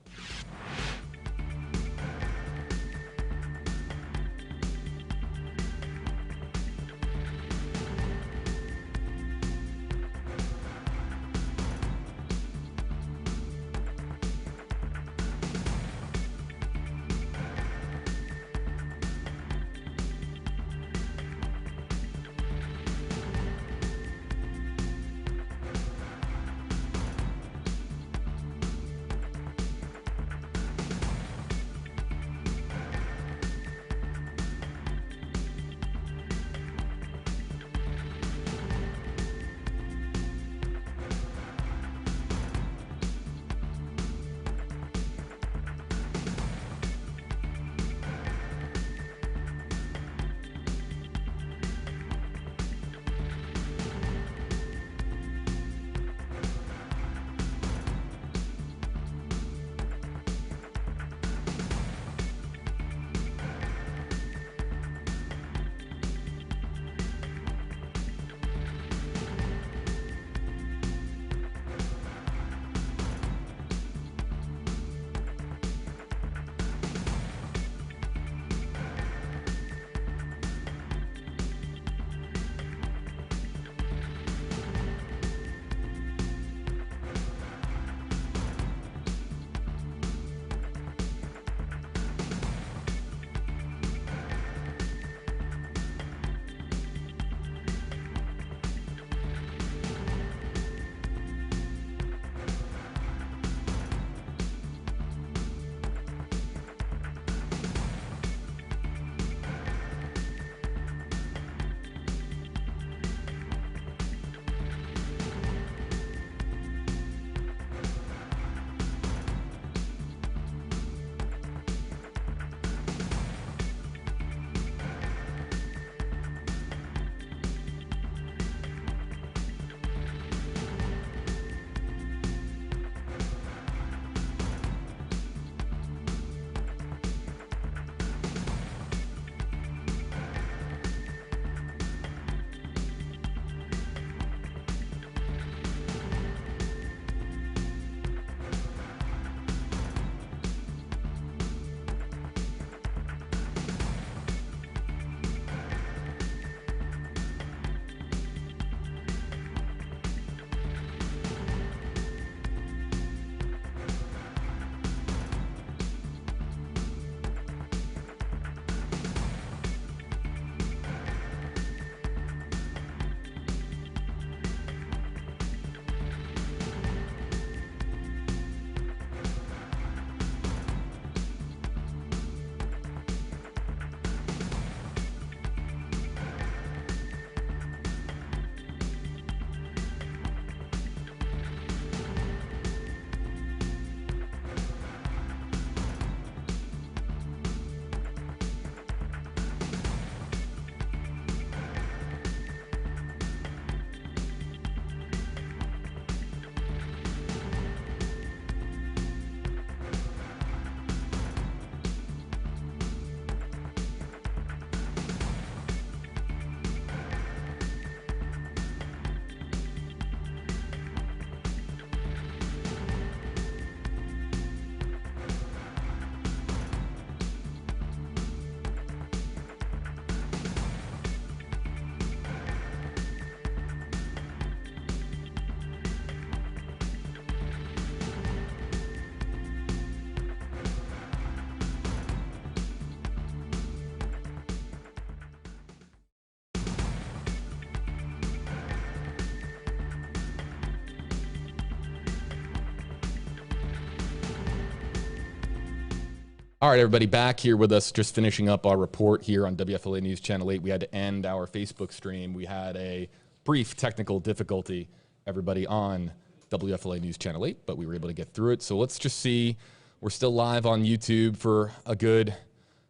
All right, everybody, back here with us, just finishing up our report here on WFLA News Channel 8. We had to end our Facebook stream. We had a brief technical difficulty, everybody, on WFLA News Channel 8, but we were able to get through it. So let's just see. We're still live on YouTube for a good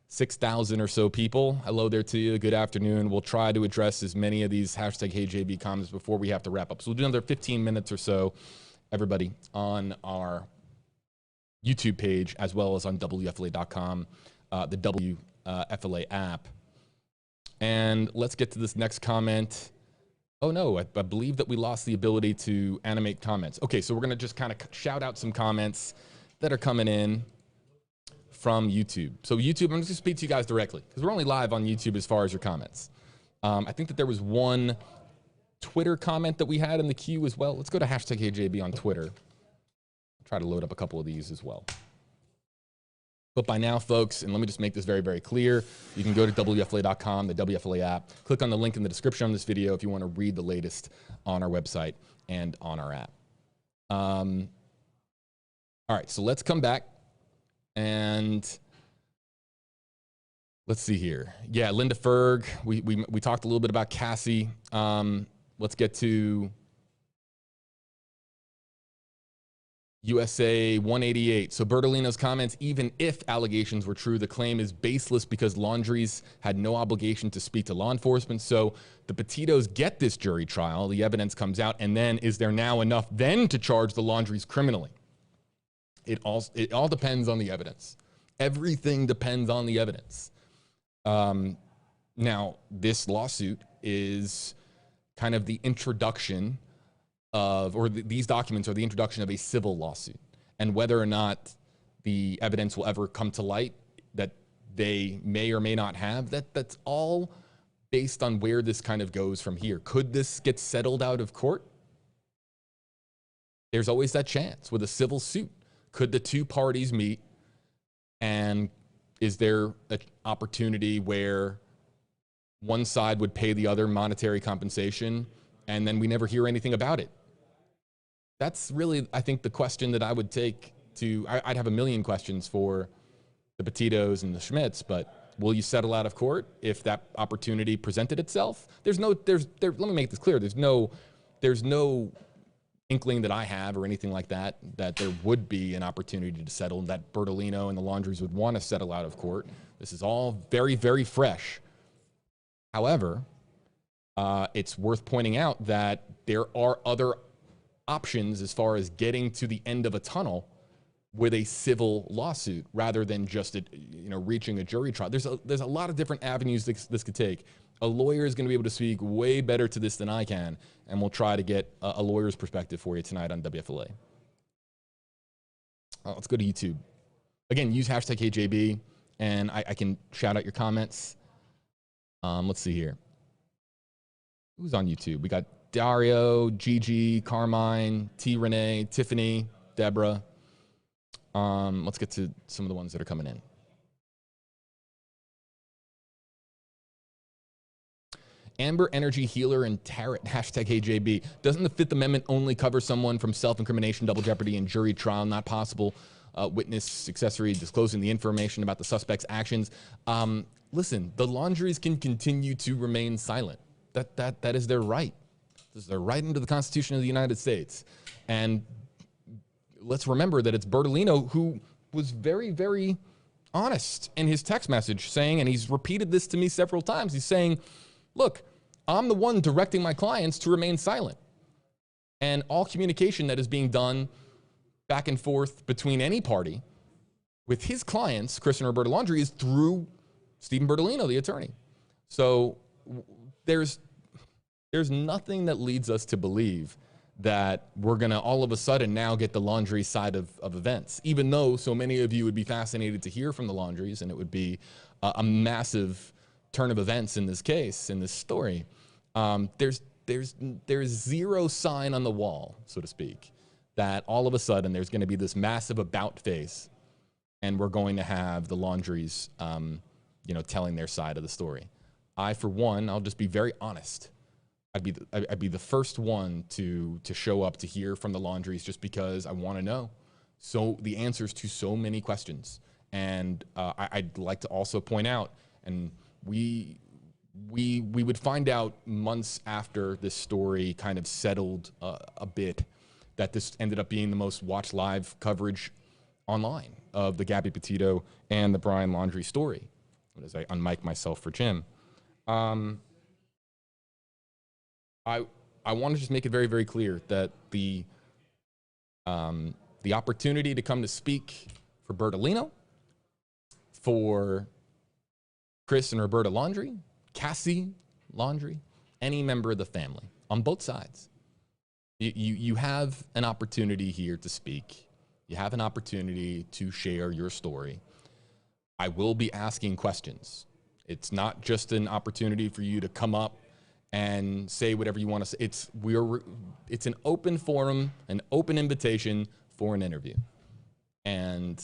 6,000 or so people. Hello there to you. Good afternoon. We'll try to address as many of these hashtag HeyJB comments before we have to wrap up. So we'll do another 15 minutes or so, everybody, on our YouTube page, as well as on WFLA.com, the WFLA app. And let's get to this next comment. Oh no, I believe that we lost the ability to animate comments. Okay, so we're gonna just kind of shout out some comments that are coming in from YouTube. So YouTube, I'm just gonna speak to you guys directly, because we're only live on YouTube as far as your comments. I think that there was one Twitter comment that we had in the queue as well. Let's go to hashtag HeyJB on Twitter. Try to load up a couple of these as well. But by now, folks, and let me just make this very, very clear, you can go to WFLA.com, the WFLA app, click on the link in the description on this video if you want to read the latest on our website and on our app. All right, so let's come back and let's see here. Yeah, Linda Ferg, we talked a little bit about Cassie. Let's get to USA 188. So Bertolino's comments, even if allegations were true, the claim is baseless because Laundrie's had no obligation to speak to law enforcement. So the Petitos get this jury trial, the evidence comes out, and then is there now enough then to charge the Laundries criminally? It all depends on the evidence. Everything depends on the evidence. Now, this lawsuit is kind of the introduction of, or these documents are the introduction of a civil lawsuit, and whether or not the evidence will ever come to light that they may or may not have, that's all based on where this kind of goes from here. Could this get settled out of court? There's always that chance with a civil suit. Could the two parties meet, and is there an opportunity where one side would pay the other monetary compensation and then we never hear anything about it? That's really, I think, the question that I would take to, I'd have a million questions for the Petitos and the Schmitz, but will you settle out of court if that opportunity presented itself? Let me make this clear. There's no inkling that I have or anything like that, that there would be an opportunity to settle, and that Bertolino and the Laundries would want to settle out of court. This is all very, very fresh. However, it's worth pointing out that there are other options as far as getting to the end of a tunnel with a civil lawsuit rather than just reaching a jury trial. There's a lot of different avenues this could take. A lawyer is going to be able to speak way better to this than I can, and we'll try to get a lawyer's perspective for you tonight on WFLA. Let's go to YouTube. Again, use hashtag HeyJB, and I can shout out your comments. Let's see here. Who's on YouTube? We got Dario, Gigi, Carmine, T. Renee, Tiffany, Deborah. Let's get to some of the ones that are coming in. Amber Energy Healer and Tarot, hashtag HeyJB. Doesn't the Fifth Amendment only cover someone from self-incrimination, double jeopardy, and jury trial? Not possible. Witness, accessory, disclosing the information about the suspect's actions. Listen, the Laundries can continue to remain silent. That is their right. This is their right under the Constitution of the United States. And let's remember that it's Bertolino who was very, very honest in his text message, saying, and he's repeated this to me several times, he's saying, look, I'm the one directing my clients to remain silent. And all communication that is being done back and forth between any party with his clients, Chris and Roberta Laundrie, is through Stephen Bertolino, the attorney. So there's nothing that leads us to believe that we're going to all of a sudden now get the Laundrie side of events, even though so many of you would be fascinated to hear from the Laundries, and it would be a massive turn of events in this case, in this story. There's zero sign on the wall, so to speak, that all of a sudden there's going to be this massive about face, and we're going to have the Laundries, telling their side of the story. I, for one, I'll just be very honest. I'd be the first one to show up to hear from the Laundries, just because I want to know the answers to so many questions. And I'd like to also point out, and we would find out months after this story kind of settled a bit, that this ended up being the most watched live coverage online of the Gabby Petito and the Brian Laundrie story. As I unmic myself for Jim, I want to just make it very, very clear that the opportunity to come to speak for Bertolino, for Chris and Roberta Laundrie, Cassie Laundrie, any member of the family on both sides, you have an opportunity here to speak. You have an opportunity to share your story. I will be asking questions. It's not just an opportunity for you to come up and say whatever you want to say. It's an open forum, an open invitation for an interview. And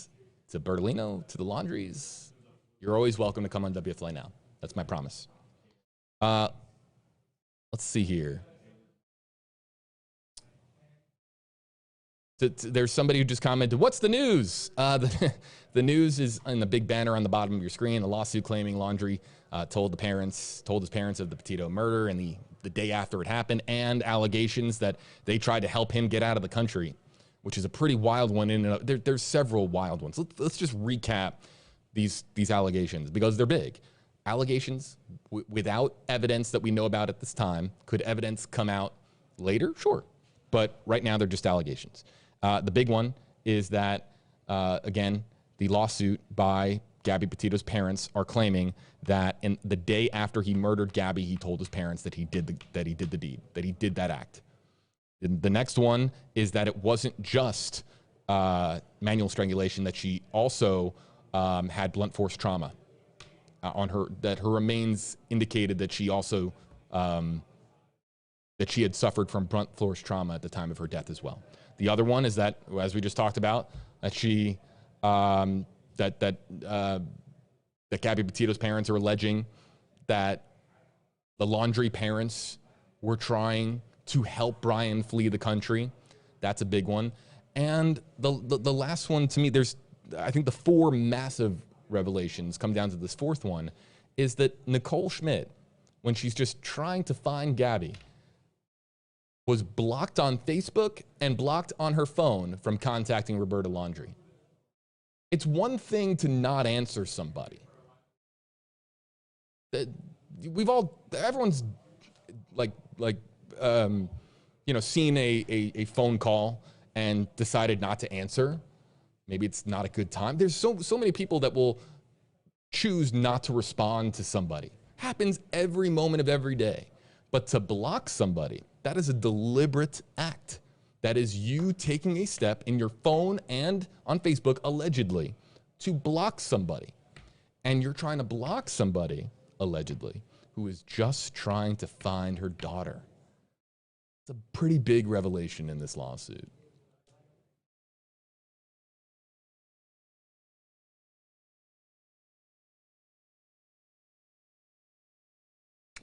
to Bertolino, to the Laundries, you're always welcome to come on WFLA Now. That's my promise. Let's see here. There's somebody who just commented, "What's the news?" The news is in the big banner on the bottom of your screen. A lawsuit claiming Laundrie told his parents of the Petito murder and the day after it happened, and allegations that they tried to help him get out of the country, which is a pretty wild one. There's several wild ones. Let's just recap these allegations because they're big. Allegations without evidence that we know about at this time. Could evidence come out later? Sure. But right now they're just allegations. The big one is that, again, the lawsuit by Gabby Petito's parents are claiming that in the day after he murdered Gabby, he told his parents that he did the deed, that he did that act. The next one is that it wasn't just manual strangulation, that she also had blunt force trauma on her, that her remains indicated that she also that she had suffered from blunt force trauma at the time of her death as well. The other one is that, as we just talked about, that she that Gabby Petito's parents are alleging that the Laundrie parents were trying to help Brian flee the country. That's a big one. And the last one, to me, I think the four massive revelations come down to this fourth one, is that Nicole Schmidt, when she's just trying to find Gabby, was blocked on Facebook and blocked on her phone from contacting Roberta Laundrie. It's one thing to not answer somebody. Everyone's seen a phone call and decided not to answer. Maybe it's not a good time. There's so many people that will choose not to respond to somebody. Happens every moment of every day. But to block somebody, that is a deliberate act. That is you taking a step in your phone and on Facebook, allegedly, to block somebody. And you're trying to block somebody, allegedly, who is just trying to find her daughter. It's a pretty big revelation in this lawsuit.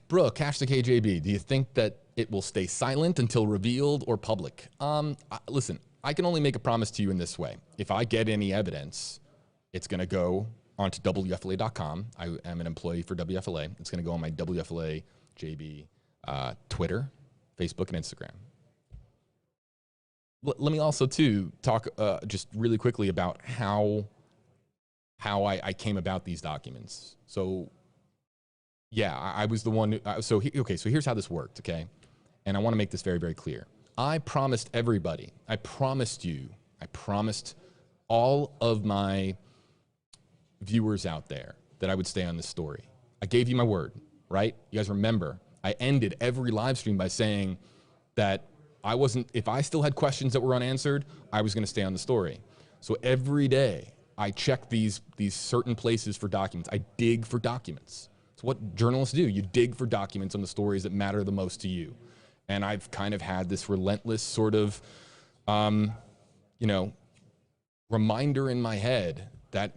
Brooke, hashtag KJB, do you think that it will stay silent until revealed or public? Listen, I can only make a promise to you in this way. If I get any evidence, it's going to go onto WFLA.com. I am an employee for WFLA. It's going to go on my WFLA JB Twitter, Facebook, and Instagram. Let me also, too, talk just really quickly about how I came about these documents. So, yeah, I was the one. So here's how this worked, okay? And I want to make this very, very clear. I promised everybody, I promised all of my viewers out there that I would stay on this story. I gave you my word, right? You guys remember, I ended every live stream by saying that if I still had questions that were unanswered, I was going to stay on the story. So every day I check these certain places for documents. I dig for documents. It's what journalists do. You dig for documents on the stories that matter the most to you. And I've kind of had this relentless sort of, reminder in my head that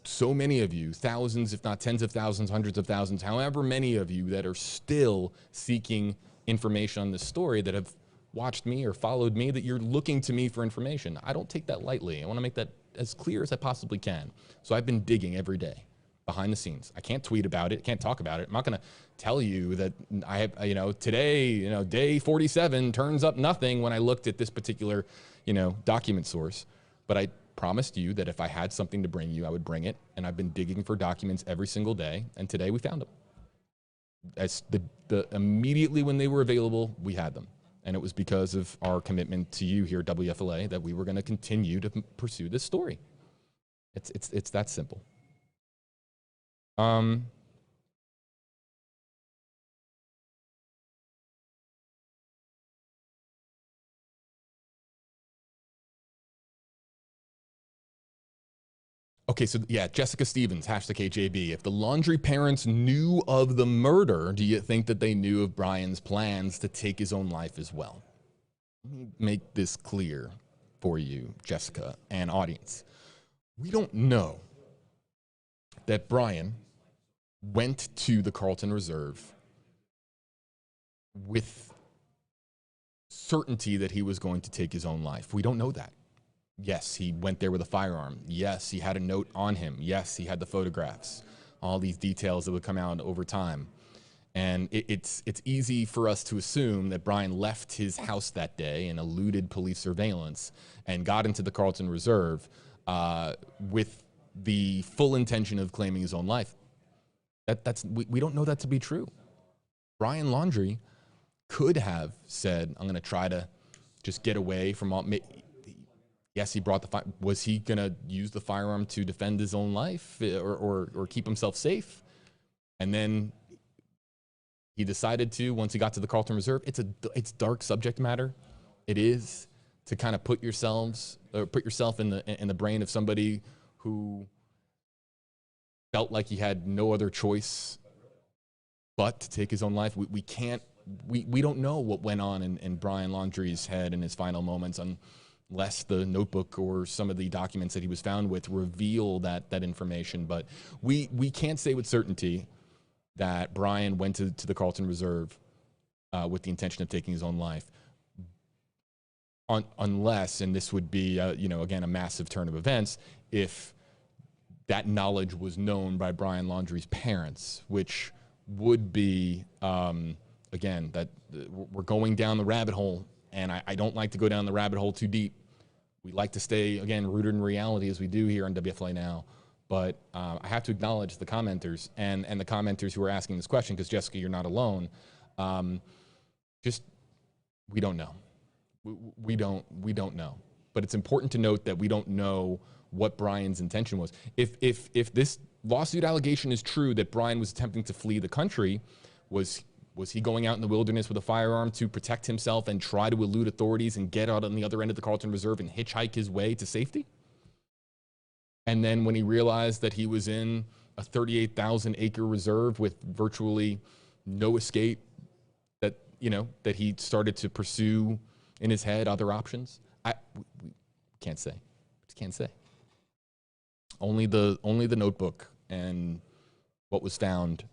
so many of you, thousands, if not tens of thousands, hundreds of thousands, however many of you that are still seeking information on this story, that have watched me or followed me, that you're looking to me for information. I don't take that lightly. I want to make that as clear as I possibly can. So I've been digging every day behind the scenes. I can't tweet about it, can't talk about it. I'm not going to tell you that I have, today, day 47 turns up nothing when I looked at this particular, document source. But I promised you that if I had something to bring you, I would bring it. And I've been digging for documents every single day. And today we found them. As immediately when they were available, we had them. And it was because of our commitment to you here at WFLA that we were going to continue to pursue this story. It's that simple. Okay, so yeah, Jessica Stevens, #KJB. If the Laundrie parents knew of the murder, do you think that they knew of Brian's plans to take his own life as well? Let me make this clear for you, Jessica, and audience. We don't know that Brian went to the Carlton Reserve with certainty that he was going to take his own life. We don't know that. Yes, he went there with a firearm. Yes, he had a note on him. Yes, he had the photographs. All these details that would come out over time. And it's easy for us to assume that Brian left his house that day and eluded police surveillance and got into the Carlton Reserve with the full intention of claiming his own life. We don't know that to be true. Brian Laundrie could have said, I'm going to try to just get away from all... Yes, he brought the fire. Was he going to use the firearm to defend his own life or keep himself safe? And then he decided to, once he got to the Carlton Reserve, it's dark subject matter. It is, to kind of put yourself in the brain of somebody who felt like he had no other choice but to take his own life. We don't know what went on in Brian Laundrie's head in his final moments unless the notebook or some of the documents that he was found with reveal that information. But we can't say with certainty that Brian went to the Carlton Reserve with the intention of taking his own life. Unless, and this would be, again, a massive turn of events, if that knowledge was known by Brian Laundrie's parents, which would be, again, that we're going down the rabbit hole. And I don't like to go down the rabbit hole too deep. We like to stay, again, rooted in reality as we do here on WFLA Now. But I have to acknowledge the commenters and the commenters who are asking this question, because, Jessica, you're not alone. We don't know. We don't know. But it's important to note that we don't know what Brian's intention was. If this lawsuit allegation is true that Brian was attempting to flee the country, was he going out in the wilderness with a firearm to protect himself and try to elude authorities and get out on the other end of the Carlton Reserve and hitchhike his way to safety? And then when he realized that he was in a 38,000-acre reserve with virtually no escape, that he started to pursue in his head other options? We can't say. Just can't say. Only the notebook and what was found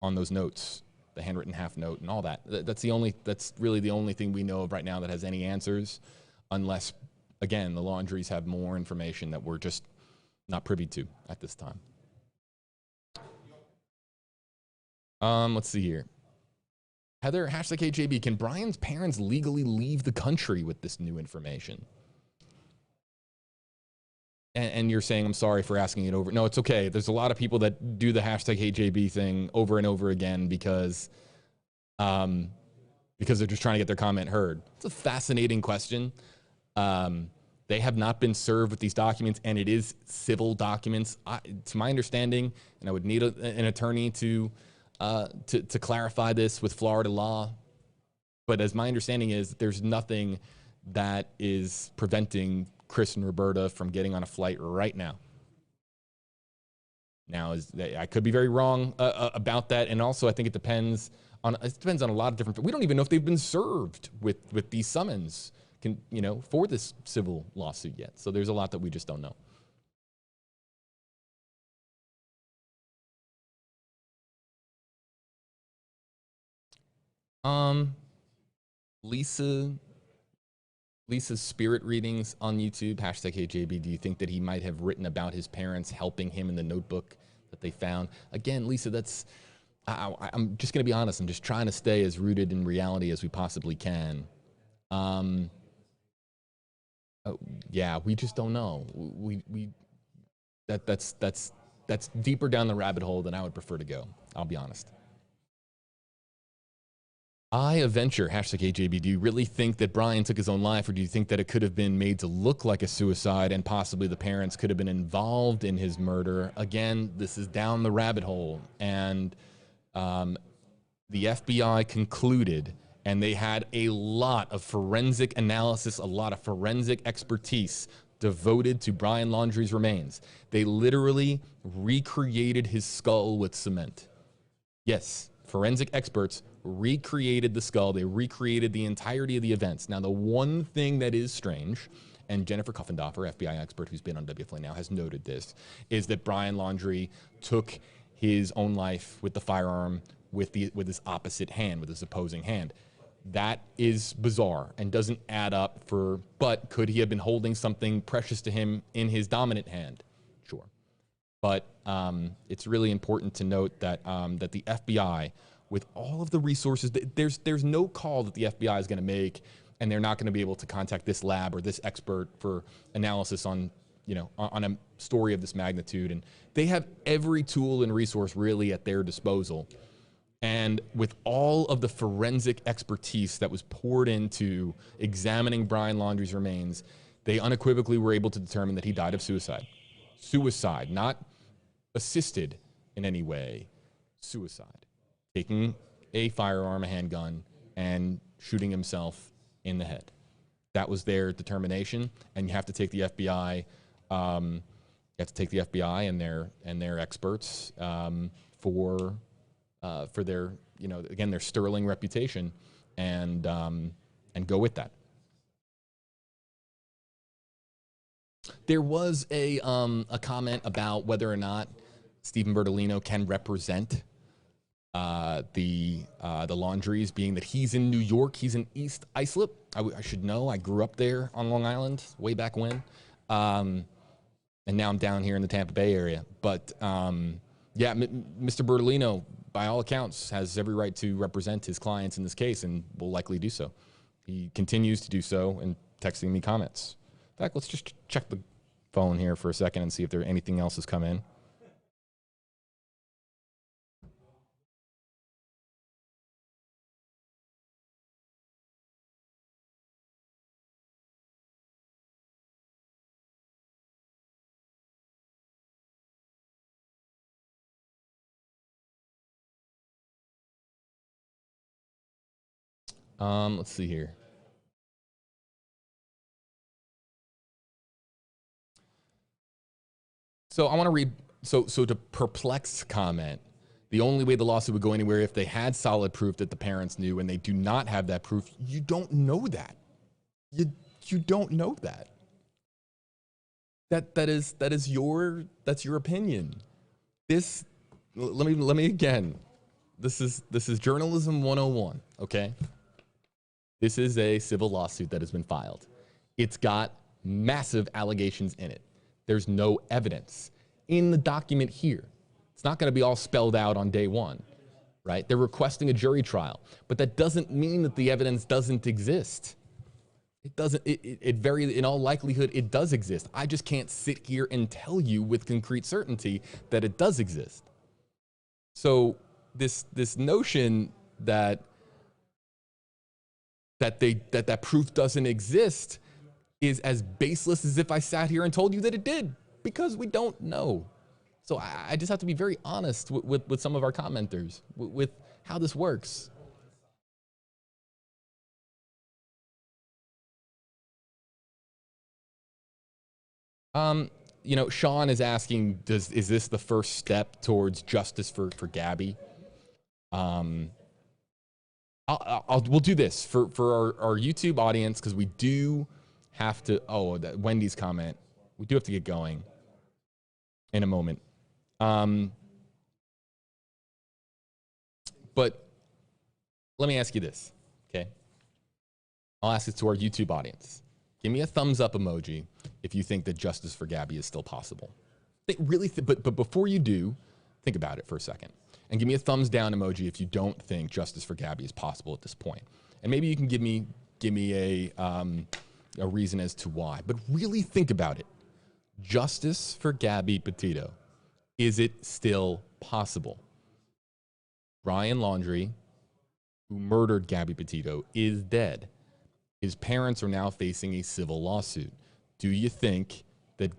on those notes, the handwritten half note and all that. That's really the only thing we know of right now that has any answers, unless, again, the Laundries have more information that we're just not privy to at this time. Let's see here. Heather, #KJB, can Brian's parents legally leave the country with this new information? And you're saying, I'm sorry for asking it over. No, it's okay. There's a lot of people that do the #KJB thing over and over again because they're just trying to get their comment heard. It's a fascinating question. They have not been served with these documents, and it is civil documents. To my understanding, and I would need an attorney to clarify this with Florida law, but as my understanding is, there's nothing that is preventing Chris and Roberta from getting on a flight right now. Now, I could be very wrong about that, and also I think it depends on a lot of different. We don't even know if they've been served with these summons, for this civil lawsuit yet. So there's a lot that we just don't know. Lisa Lisa's spirit readings on YouTube, hashtag HeyJB, do you think that he might have written about his parents helping him in the notebook that they found? Again, Lisa, I'm just going to be honest. I'm just trying to stay as rooted in reality as we possibly can. Yeah, we just don't know. That's deeper down the rabbit hole than I would prefer to go. I'll be honest. A Venture, hashtag HJB, do you really think that Brian took his own life, or do you think that it could have been made to look like a suicide and possibly the parents could have been involved in his murder? Again, this is down the rabbit hole. And the FBI concluded, and they had a lot of forensic analysis, a lot of forensic expertise devoted to Brian Laundrie's remains. They literally recreated his skull with cement. Yes, forensic experts recreated the skull. They recreated the entirety of the events. Now, the one thing that is strange, and Jennifer Kuffendorfer, FBI expert who's been on WFLA now, has noted this, is that Brian Laundrie took his own life with the firearm with his opposite hand, with his opposing hand. That is bizarre and doesn't add up but could he have been holding something precious to him in his dominant hand? Sure. But it's really important to note that that the FBI, with all of the resources, there's no call that the FBI is going to make, and they're not going to be able to contact this lab or this expert for analysis on, on a story of this magnitude. And they have every tool and resource really at their disposal. And with all of the forensic expertise that was poured into examining Brian Laundrie's remains, they unequivocally were able to determine that he died of suicide. Suicide, not assisted in any way. Suicide. Taking a firearm, a handgun, and shooting himself in the head. That was their determination, and you have to take the FBI. You have to take the FBI and their experts for their, again, their sterling reputation, and go with that. There was a comment about whether or not Stephen Bertolino can represent the Laundries, being that he's in New York, he's in East Islip. I should know. I grew up there on Long Island way back when, and now I'm down here in the Tampa Bay area. But yeah, Mr. Bertolino, by all accounts, has every right to represent his clients in this case, and will likely do so. He continues to do so, and texting me comments. In fact, let's just check the phone here for a second and see if anything else has come in. Let's see here. So I want to read, so to Perplexed comment, the only way the lawsuit would go anywhere if they had solid proof that the parents knew, and they do not have that proof. You don't know that. You don't know that. That's your opinion. Let me again. This is journalism 101, okay? This is a civil lawsuit that has been filed. It's got massive allegations in it. There's no evidence in the document here. It's not going to be all spelled out on day one, right? They're requesting a jury trial, but that doesn't mean that the evidence doesn't exist. It doesn't. In all likelihood, it does exist. I just can't sit here and tell you with concrete certainty that it does exist. So this notion that proof doesn't exist is as baseless as if I sat here and told you that it did, because we don't know. So I just have to be very honest with some of our commenters with how this works. Sean is asking, is this the first step towards justice for Gabby? We'll do this for our YouTube audience, because we do have to, that Wendy's comment, we do have to get going in a moment. But let me ask you this, okay? I'll ask it to our YouTube audience. Give me a thumbs up emoji if you think that justice for Gabby is still possible. But before you do, think about it for a second. And give me a thumbs down emoji if you don't think justice for Gabby is possible at this point. And maybe you can give me a reason as to why. But really think about it. Justice for Gabby Petito. Is it still possible? Brian Laundrie, who murdered Gabby Petito, is dead. His parents are now facing a civil lawsuit. Do you think that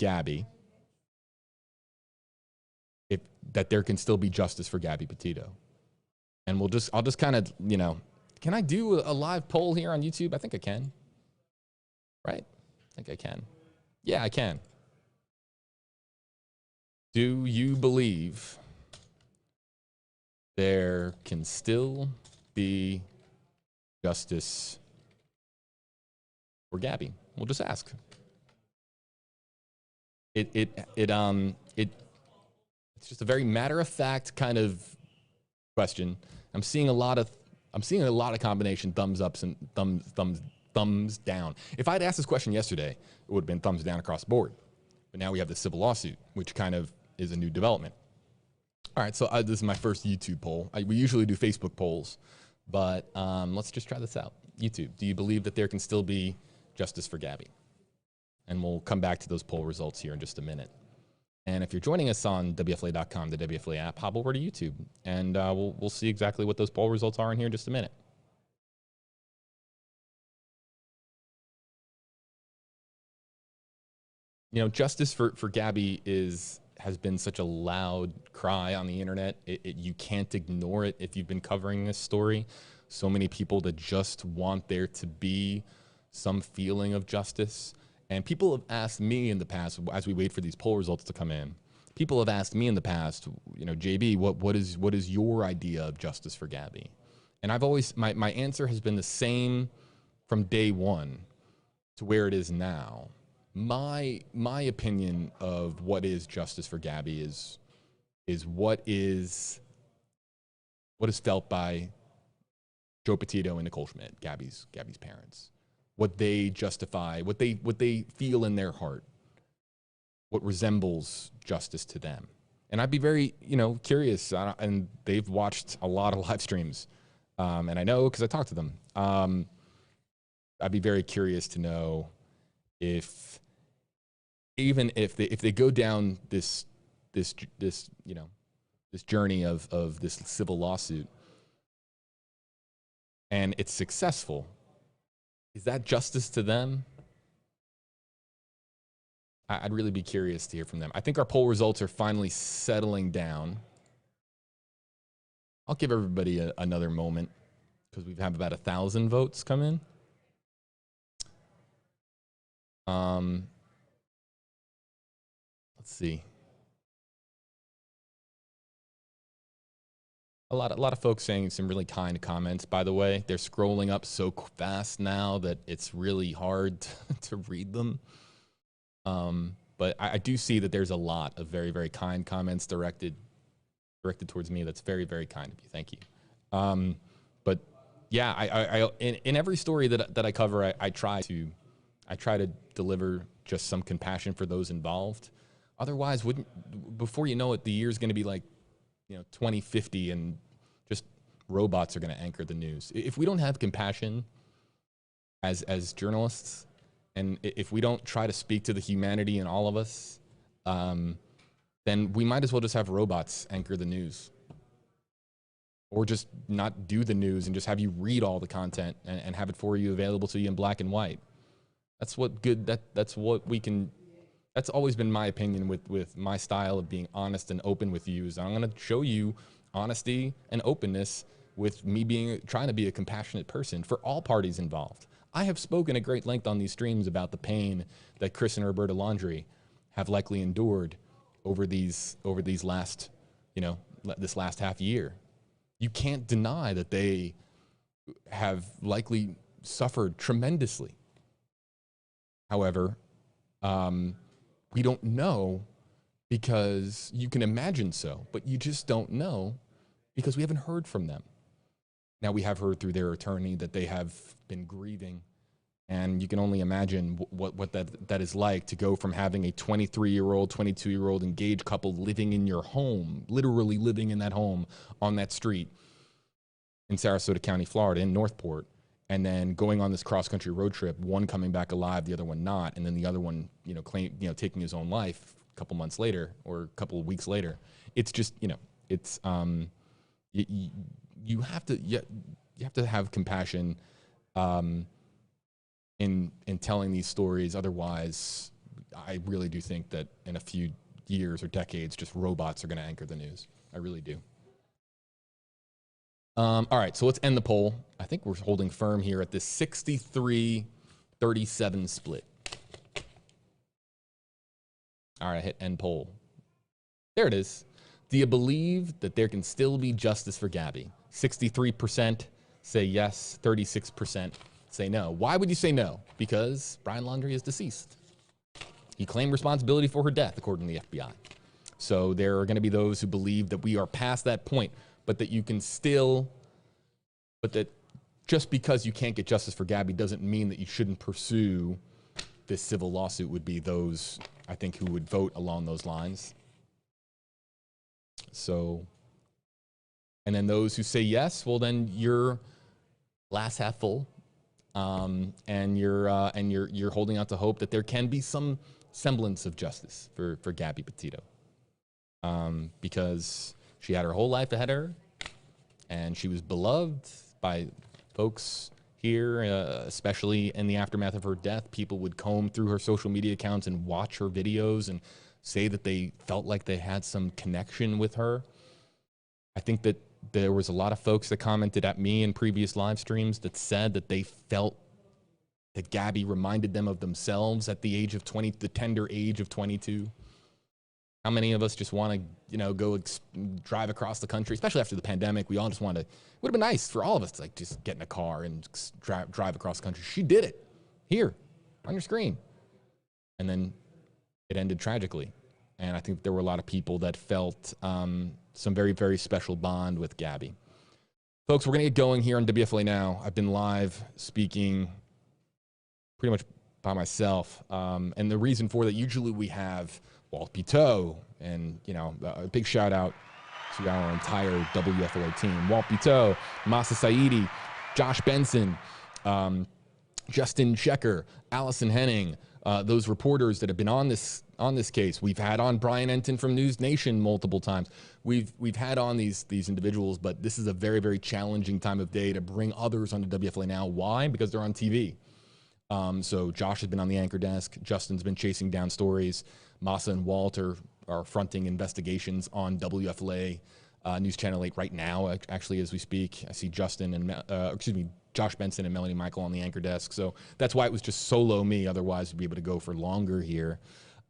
that there can still be justice for Gabby Petito? And I'll just kind of, can I do a live poll here on YouTube? I think I can. Right? I think I can. Yeah, I can. Do you believe there can still be justice for Gabby? We'll just ask. It's just a very matter-of-fact kind of question. I'm seeing a lot of combination thumbs ups and thumbs down. If I'd asked this question yesterday, it would have been thumbs down across the board. But now we have the civil lawsuit, which kind of is a new development. All right, so this is my first YouTube poll. We usually do Facebook polls, but let's just try this out. YouTube, do you believe that there can still be justice for Gabby? And we'll come back to those poll results here in just a minute. And if you're joining us on WFLA.com, the WFLA app, hop over to YouTube, and we'll see exactly what those poll results are in here in just a minute. Justice for Gabby has been such a loud cry on the internet. You can't ignore it if you've been covering this story. So many people that just want there to be some feeling of justice. And people have asked me in the past, as we wait for these poll results to come in, people have asked me in the past, JB, what is your idea of justice for Gabby? And I've always, my answer has been the same from day one to where it is now. My opinion of what is justice for Gabby is what is felt by Joe Petito and Nicole Schmidt, Gabby's parents. What they justify, what they feel in their heart, what resembles justice to them. And I'd be very, curious, and they've watched a lot of live streams, and I know because I talked to them. I'd be very curious to know if they go down this journey of this civil lawsuit and it's successful, is that justice to them? I'd really be curious to hear from them. I think our poll results are finally settling down. I'll give everybody another moment because we have about 1,000 votes come in. Let's see. A lot of folks saying some really kind comments, by the way. They're scrolling up so fast now that it's really hard to read them. But I do see that there's a lot of very, very kind comments directed towards me. That's very, very kind of you. Thank you. But yeah, I in every story that I cover, I try to deliver just some compassion for those involved. Otherwise, before you know it, the year's going to be like 2050 and just robots are going to anchor the news. If we don't have compassion as journalists, and if we don't try to speak to the humanity in all of us, then we might as well just have robots anchor the news. Or just not do the news and just have you read all the content and have it for you available to you in black and white. That's what we can. That's always been my opinion with my style of being honest and open with you. Is I'm going to show you honesty and openness with me trying to be a compassionate person for all parties involved. I have spoken at great length on these streams about the pain that Chris and Roberta Laundrie have likely endured over these last, this last half year. You can't deny that they have likely suffered tremendously. However, we don't know because you can imagine so, but you just don't know because we haven't heard from them. Now we have heard through their attorney that they have been grieving And you can only imagine what that is like, to go from having a 23-year-old, 22-year-old engaged couple living in your home, literally living in that home on that street in Sarasota County, Florida, in Northport, and then going on this cross-country road trip, one coming back alive, the other one not, and then the other one, taking his own life a couple months later or a couple of weeks later. It's just, it's you have to have compassion in telling these stories. Otherwise, I really do think that in a few years or decades, just robots are going to anchor the news. I really do. All right, so let's end the poll. I think we're holding firm here at this 63-37 split. All right, hit end poll. There it is. Do you believe that there can still be justice for Gabby? 63% say yes, 36% say no. Why would you say no? Because Brian Laundrie is deceased. He claimed responsibility for her death, according to the FBI. So there are going to be those who believe that we are past that point, but that you can still, but that just because you can't get justice for Gabby doesn't mean that you shouldn't pursue this civil lawsuit. Would be those, I think, who would vote along those lines. So, and then those who say yes, well, then you're glass half full, and you're holding out to hope that there can be some semblance of justice for Gabby Petito, because she had her whole life ahead of her, and she was beloved by folks here, especially in the aftermath of her death. People would comb through her social media accounts and watch her videos and say that they felt like they had some connection with her. I think that there was a lot of folks that commented at me in previous live streams that said that they felt that Gabby reminded them of themselves at the age of 20, the tender age of 22. How many of us just want to, go drive across the country, especially after the pandemic? We all just want to. It would have been nice for all of us to just get in a car and drive across the country. She did it here on your screen, and then it ended tragically. And I think there were a lot of people that felt some very, very special bond with Gabby. Folks, we're going to get going here on WFLA Now. I've been live speaking pretty much by myself. And the reason for that, usually we have Walt Petito, and, a big shout out to our entire WFLA team. Walt Petito, Masa Saidi, Josh Benson, Justin Checker, Allison Henning, those reporters that have been on this case. We've had on Brian Enton from News Nation multiple times. We've had on these individuals, but this is a very, very challenging time of day to bring others onto WFLA Now. Why? Because they're on TV. So Josh has been on the anchor desk. Justin's been chasing down stories. Masa and Walt are fronting investigations on WFLA News Channel 8 right now, actually, as we speak. I see Justin and, Josh Benson and Melanie Michael on the anchor desk. So that's why it was just solo me. Otherwise, we'd be able to go for longer here.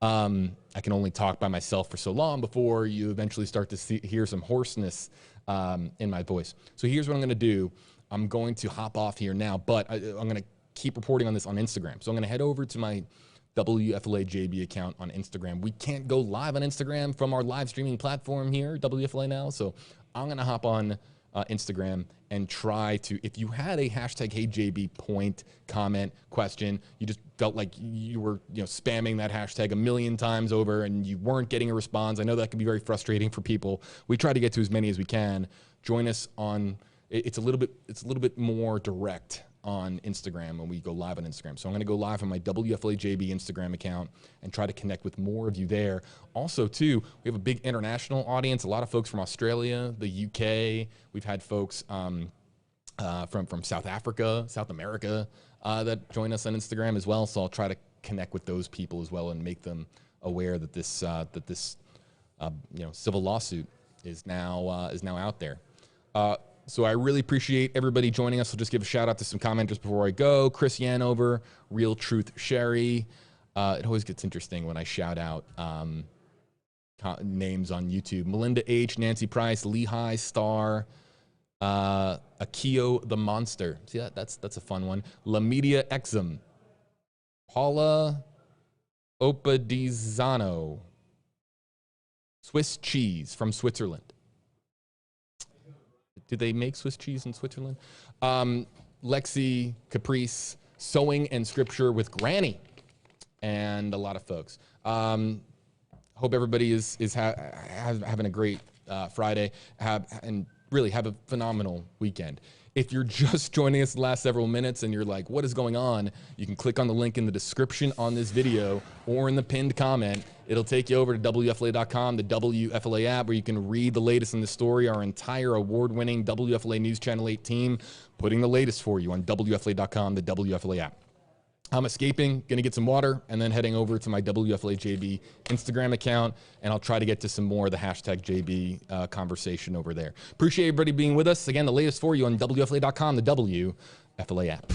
I can only talk by myself for so long before you eventually start to hear some hoarseness in my voice. So here's what I'm going to do. I'm going to hop off here now, but I'm going to keep reporting on this on Instagram. So I'm going to head over to my WFLA JB account on Instagram. We can't go live on Instagram from our live streaming platform here, WFLA Now. So I'm going to hop on Instagram and try to, if you had a hashtag HeyJB point, comment, question, you just felt like you were spamming that hashtag a million times over and you weren't getting a response. I know that can be very frustrating for people. We try to get to as many as we can. Join us on, it's a little bit more direct on Instagram when we go live on Instagram. So I'm going to go live on my WFLA JB Instagram account and try to connect with more of you there. Also, too, we have a big international audience, a lot of folks from Australia, the UK. We've had folks from South Africa, South America that join us on Instagram as well. So I'll try to connect with those people as well and make them aware that this civil lawsuit is now out there. So I really appreciate everybody joining us. I'll just give a shout out to some commenters before I go. Chris Yanover, Real Truth Sherry. It always gets interesting when I shout out names on YouTube. Melinda H, Nancy Price, Lehigh Star, Akio the Monster. See, that's a fun one. La Media Exum, Paula Opadizano, Swiss Cheese from Switzerland. Do they make Swiss cheese in Switzerland? Lexi, Caprice, Sewing and Scripture with Granny, and a lot of folks. Hope everybody is having a great Friday, and really have a phenomenal weekend. If you're just joining us the last several minutes and you're like, what is going on? You can click on the link in the description on this video or in the pinned comment. It'll take you over to WFLA.com, the WFLA app, where you can read the latest in the story. Our entire award-winning WFLA News Channel 8 team putting the latest for you on WFLA.com, the WFLA app. I'm escaping, going to get some water, and then heading over to my WFLA-JB Instagram account, and I'll try to get to some more of the hashtag JB conversation over there. Appreciate everybody being with us. Again, the latest for you on WFLA.com, the WFLA app.